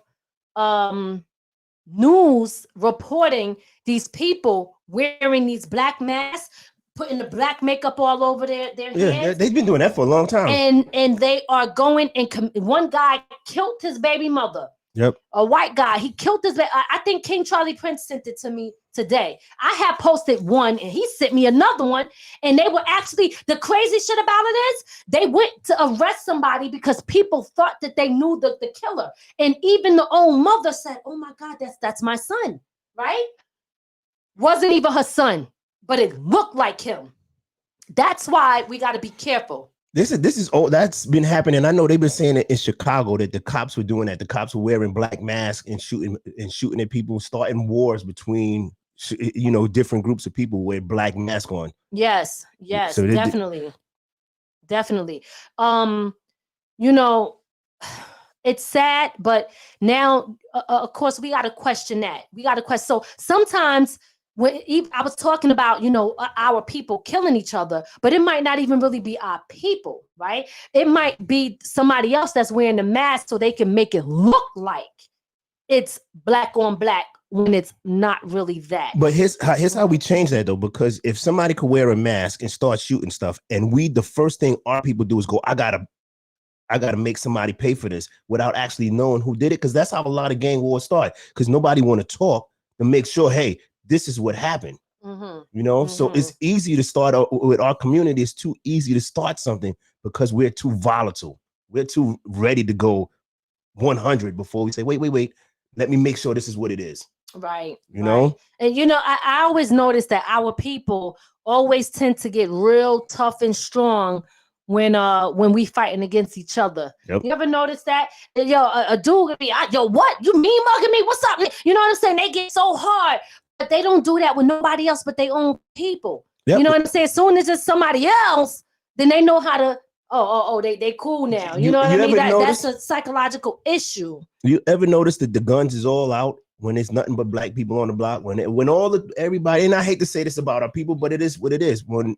news reporting these people wearing these black masks, putting the black makeup all over their heads. They've been doing that for a long time. And they are going and one guy killed his baby mother. Yep. A white guy. He killed his I think King Charlie Prince sent it to me today. I have posted one and he sent me another one. And they were actually, the crazy shit about it is they went to arrest somebody because people thought that they knew the killer. And even the own mother said, oh my God, that's my son, right? Wasn't even her son, but it looked like him. That's why we got to be careful. This is all that's been happening. I know they've been saying it in Chicago that the cops were doing that. The cops were wearing black masks and shooting at people, starting wars between different groups of people with black masks on. Yes, so definitely. It's sad, but now of course we got to question that. So sometimes I was talking about, our people killing each other, but it might not even really be our people, right? It might be somebody else that's wearing the mask so they can make it look like it's black on black when it's not really that. But here's how we change that though, because if somebody could wear a mask and start shooting stuff, and the first thing our people do is go, I gotta make somebody pay for this without actually knowing who did it, because that's how a lot of gang wars start, because nobody want to talk to make sure, hey, this is what happened. So it's easy to start with our community. It's too easy to start something because we're too volatile. We're too ready to go 100 before we say, wait, let me make sure this is what it is. Right. Know? And I always notice that our people always tend to get real tough and strong when we fighting against each other. Yep. You ever notice that? A dude could be, what? You mean mugging me? What's up? You know what I'm saying? They get so hard. But they don't do that with nobody else but their own people. Yep. You know what I'm saying? As soon as it's somebody else, then they know how to, they cool now. You know what I mean? That's a psychological issue. You ever notice that the guns is all out when it's nothing but black people on the block? When everybody, and I hate to say this about our people, but it is what it is. When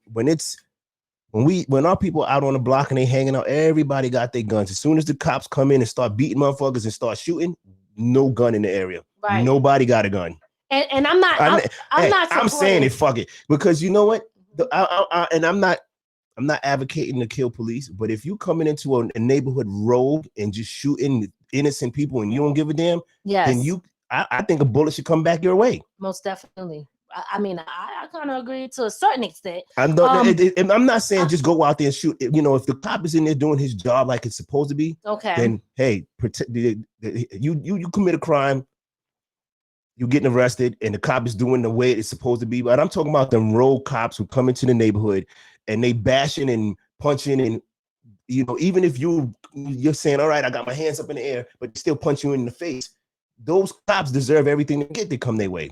our people out on the block and they hanging out, everybody got their guns. As soon as the cops come in and start beating motherfuckers and start shooting, no gun in the area. Right. Nobody got a gun. And I'm not. I'm saying it. Fuck it, because you know what? I'm not advocating to kill police, but if you coming into a neighborhood rogue and just shooting innocent people and you don't give a damn, then I think a bullet should come back your way. Most definitely. I mean, I kind of agree to a certain extent. I'm not saying just go out there and shoot. If the cop is in there doing his job like it's supposed to be, then hey, you commit a crime. You're getting arrested and the cop is doing the way it's supposed to be. But I'm talking about them rogue cops who come into the neighborhood and they bashing and punching, and even if you're saying, all right, I got my hands up in the air, but they still punch you in the face. Those cops deserve everything to get to come their way.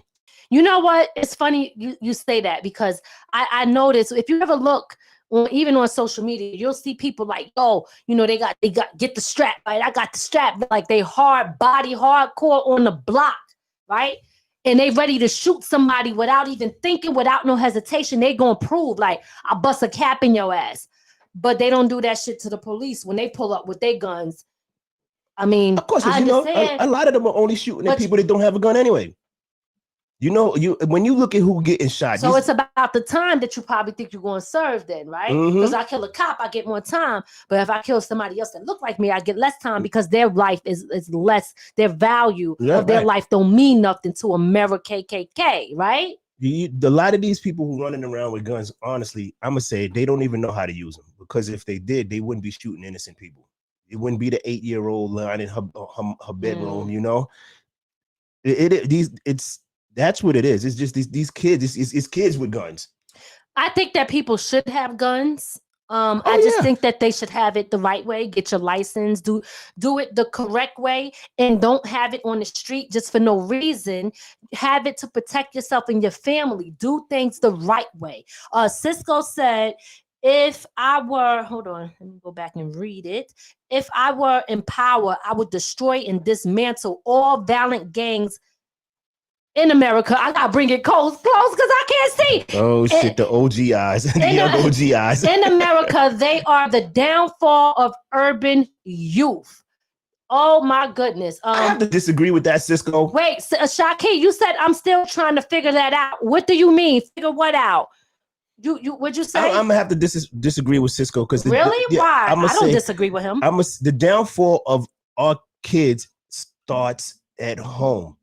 You know what? It's funny you say that, because I noticed, if you ever look even on social media, you'll see people like, they got get the strap, right? I got the strap, like they hardcore on the block. Right? And they ready to shoot somebody without even thinking, without no hesitation. They gonna prove, like, I'll bust a cap in your ass. But they don't do that shit to the police when they pull up with their guns. I mean, of course, a lot of them are only shooting at people that don't have a gun anyway. You know, when you look at who getting shot. So it's about the time that you probably think you're going to serve then, right? Because I kill a cop, I get more time. But if I kill somebody else that look like me, I get less time because their life is less. Their value of their life don't mean nothing to America KKK, right? A lot of these people who running around with guns, honestly, I'm going to say they don't even know how to use them. Because if they did, they wouldn't be shooting innocent people. It wouldn't be the 8-year-old lying in her bedroom, you know? That's what it is. It's just these kids. It's kids with guns. I think that people should have guns. I just think that they should have it the right way. Get your license. Do it the correct way, and don't have it on the street just for no reason. Have it to protect yourself and your family. Do things the right way. Cisco said, if I were, hold on, let me go back and read it. If I were in power, I would destroy and dismantle all violent gangs in America. I gotta bring it close because I can't see. Oh shit, the OG eyes. The young OG eyes. In America, they are the downfall of urban youth. Oh my goodness. I have to disagree with that, Cisco. Wait, Shaki, you said I'm still trying to figure that out. What do you mean? Figure what out? What'd you say? I'm gonna have to disagree with Cisco because really? Why? I don't disagree with him. The downfall of our kids starts at home.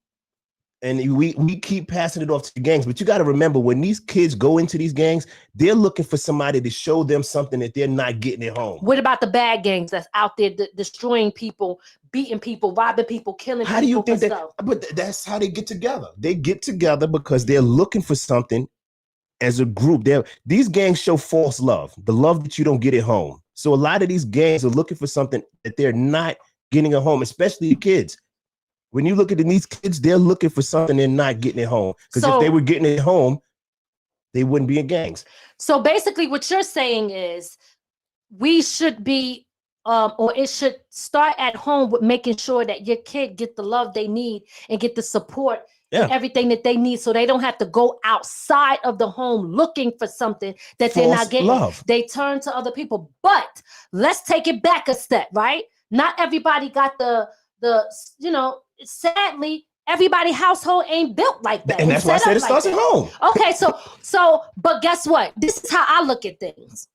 And we keep passing it off to the gangs, but you got to remember when these kids go into these gangs, they're looking for somebody to show them something that they're not getting at home. What about the bad gangs that's out there destroying people, beating people, robbing people, killing people? How do you think that? But that's how they get together. They get together because they're looking for something as a group. These gangs show false love, the love that you don't get at home. So a lot of these gangs are looking for something that they're not getting at home, especially the kids. When you look at these kids, they're looking for something they're not getting at home. Because if they were getting it at home, they wouldn't be in gangs. So basically what you're saying is we should be, or it should start at home with making sure that your kid get the love they need and get the support and everything that they need so they don't have to go outside of the home looking for something that they're not getting. Love. They turn to other people. But let's take it back a step, right? Not everybody got the sadly, everybody's household ain't built like that. And that's why I said it starts at home. Okay, but guess what? This is how I look at things.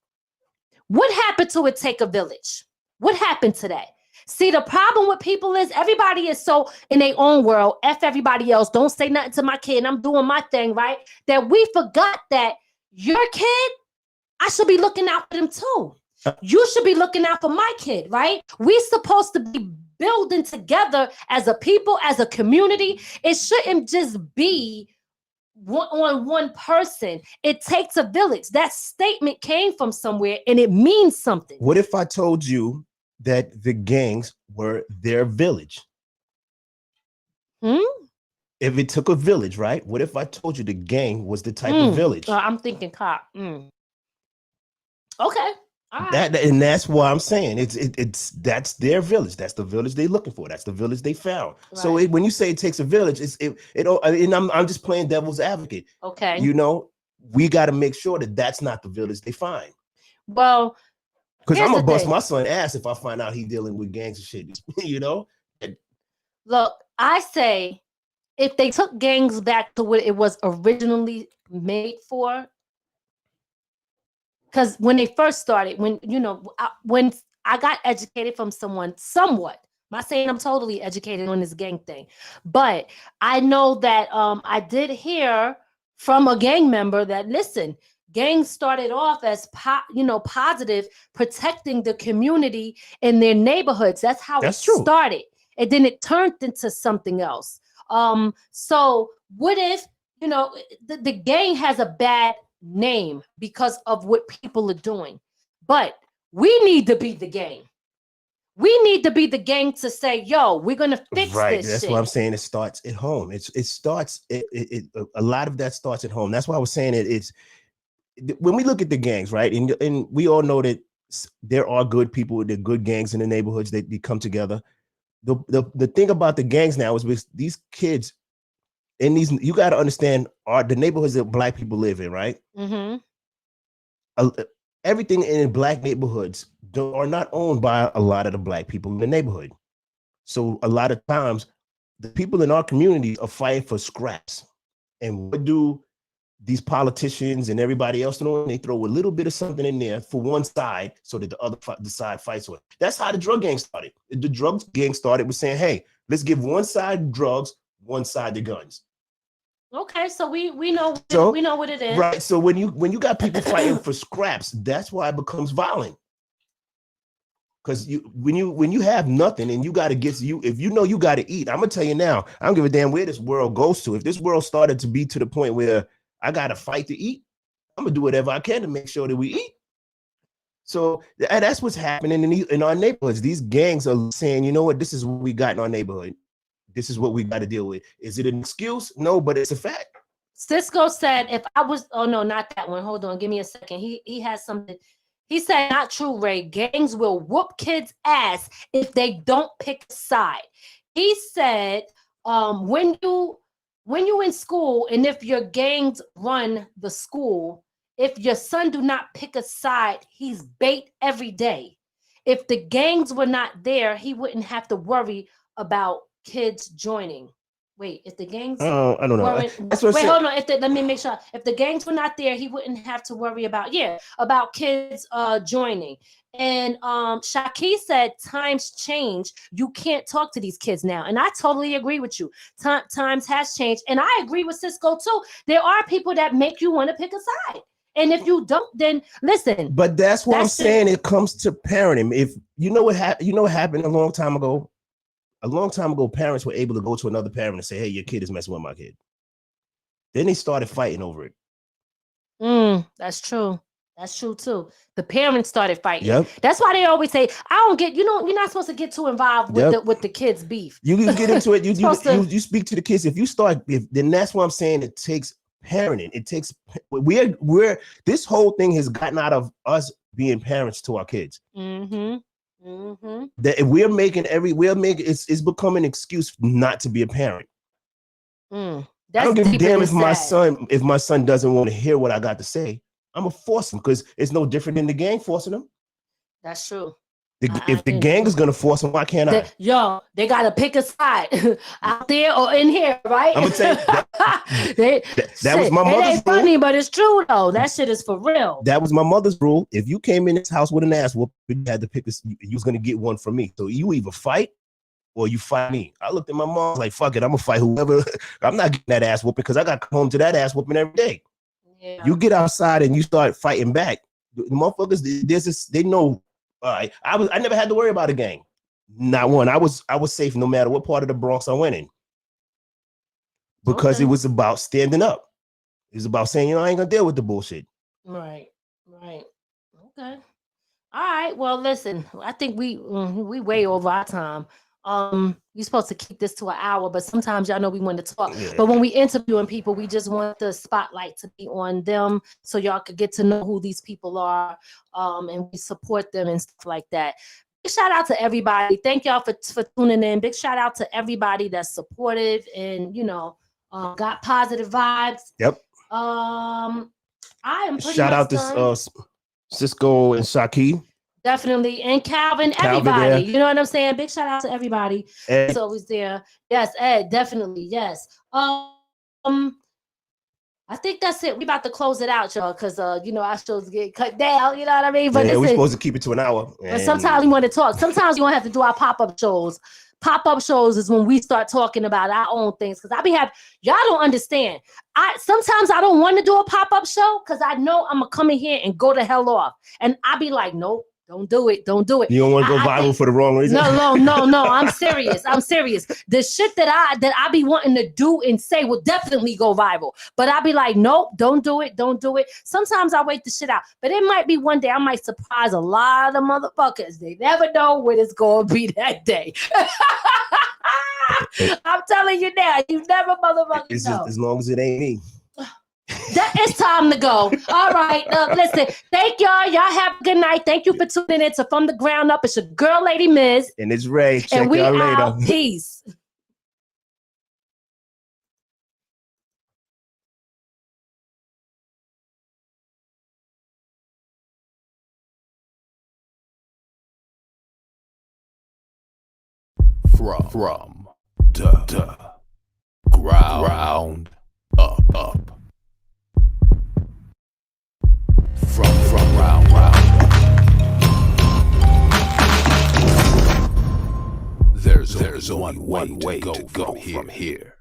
What happened to it take a village? What happened to that? See, the problem with people is everybody is so in their own world, F everybody else, don't say nothing to my kid, and I'm doing my thing, right? That we forgot that your kid, I should be looking out for them too. You should be looking out for my kid, right? We're supposed to be building together as a people, as a community. It shouldn't just be one person. It takes a village. That statement came from somewhere and it means something. What if I told you that the gangs were their village? If it took a village, right? What if I told you the gang was the type of village? I'm thinking cop. Okay. Right. And that's why I'm saying that's their village. That's the village they're looking for. That's the village they found. Right. So when you say it takes a village, and I'm just playing devil's advocate. Okay. You know, we got to make sure that that's not the village they find. Well, because I'm gonna bust my son ass if I find out he's dealing with gangs and shit. You know. Look, I say if they took gangs back to what it was originally made for. Because when they first started, when I got educated from someone somewhat, I'm not saying I'm totally educated on this gang thing, but I know that I did hear from a gang member that, listen, gangs started off as positive, protecting the community in their neighborhoods. That's how it started. And then it turned into something else. So what if, the gang has a bad name because of what people are doing, but we need to be the gang. We need to be the gang to say, yo, we're gonna fix this. That's what I'm saying. It starts at home. A lot of that starts at home. That's why I was saying it's when we look at the gangs, right? And we all know that there are good people, there are good gangs in the neighborhoods that they come together. The thing about the gangs now is with these kids. And you got to understand the neighborhoods that Black people live in, right? Everything in Black neighborhoods are not owned by a lot of the Black people in the neighborhood. So a lot of times, the people in our communities are fighting for scraps. And what do these politicians and everybody else doing? They throw a little bit of something in there for one side so that the side fights with it. That's how the drug gang started. The drug gang started with saying, hey, let's give one side drugs, one side the guns. Okay, so we know we know what it is. Right. So when you got people fighting for scraps, that's why it becomes violent. Because when you have nothing and you got to get if you know you got to eat, I'm gonna tell you now, I don't give a damn where this world goes to. If this world started to be to the point where I got to fight to eat, I'm gonna do whatever I can to make sure that we eat. So that's what's happening in our neighborhoods. These gangs are saying, you know what, this is what we got in our neighborhood. This is what we got to deal with. Is it an excuse? No, but it's a fact. Cisco said, if I was, oh no, not that one. Hold on, give me a second. He has something. He said, not true, Ray. Gangs will whoop kids' ass if they don't pick a side. He said, when you in school and if your gangs run the school, if your son do not pick a side, he's bait every day. If the gangs were not there, he wouldn't have to worry about kids joining. Wait, if the gangs I don't know. That's what wait, hold on. Let me make sure. If the gangs were not there, he wouldn't have to worry about kids joining. And Shaki said times change. You can't talk to these kids now. And I totally agree with you. Times has changed. And I agree with Cisco too. There are people that make you want to pick a side. And if you don't, then listen. But that's what I'm saying. It comes to parenting. If you know what happened a long time ago. A long time ago, parents were able to go to another parent and say, hey, your kid is messing with my kid. Then they started fighting over it. That's true. That's true too. The parents started fighting. Yep. That's why they always say, I don't get, you're not supposed to get too involved with the kids' beef. You get into it. You speak to the kids. Then that's what I'm saying. It takes parenting. It takes, this whole thing has gotten out of us being parents to our kids. That it's become an excuse not to be a parent. I don't give a damn if my son doesn't want to hear what I got to say. I'm gonna force him because it's no different than the gang forcing him. That's true. If the gang is gonna force him, why can't I? They gotta pick a side out there or in here, right? I'm gonna tell you that was my mother's rule. It ain't funny, but it's true though. That shit is for real. That was my mother's rule. If you came in this house with an ass whoop, you had to pick this. You was gonna get one from me. So you either fight or you fight me. I looked at my mom like, fuck it, I'm gonna fight whoever. I'm not getting that ass whooping because I got to come home to that ass whooping every day. Yeah. You get outside and you start fighting back. The motherfuckers, they know. I never had to worry about a gang. Not one. I was safe no matter what part of the Bronx I went in. Because it was about standing up. It was about saying, I ain't gonna deal with the bullshit. Right. Okay. All right. Well, listen, I think we way over our time. You're supposed to keep this to an hour, but sometimes y'all know we want to talk. Yeah. But when we interviewing people, we just want the spotlight to be on them so y'all could get to know who these people are, and we support them and stuff like that. Big shout out to everybody. Thank y'all for tuning in. Big shout out to everybody that's supportive and got positive vibes. Yep. I am pretty shout out done. To Cisco and Shaki. Definitely. And Calvin, everybody. Yeah. You know what I'm saying? Big shout out to everybody. It's always there. Yes, Ed, definitely. Yes. I think that's it. We about to close it out, y'all, because our shows get cut down, you know what I mean? But we're supposed to keep it to an hour. But sometimes we want to talk. Sometimes we don't have to do our pop-up shows. Pop-up shows is when we start talking about our own things. Because y'all don't understand. Sometimes I don't want to do a pop-up show because I know I'm gonna come in here and go the hell off. And I be like, nope. Don't do it. You don't want to go viral for the wrong reason? No. I'm serious. The shit that I be wanting to do and say will definitely go viral. But I be like, nope, don't do it. Sometimes I wait the shit out. But it might be one day I might surprise a lot of motherfuckers. They never know when it's going to be that day. I'm telling you now, you never motherfucking know. As long as it ain't me. It's time to go. All right. Listen, thank y'all. Y'all have a good night. Thank you for tuning in to From the Ground Up. It's your girl, Lady Miz. And it's Ray. Check and we y'all out. later. Peace. From the ground up. up. From round. There's one way to go from here.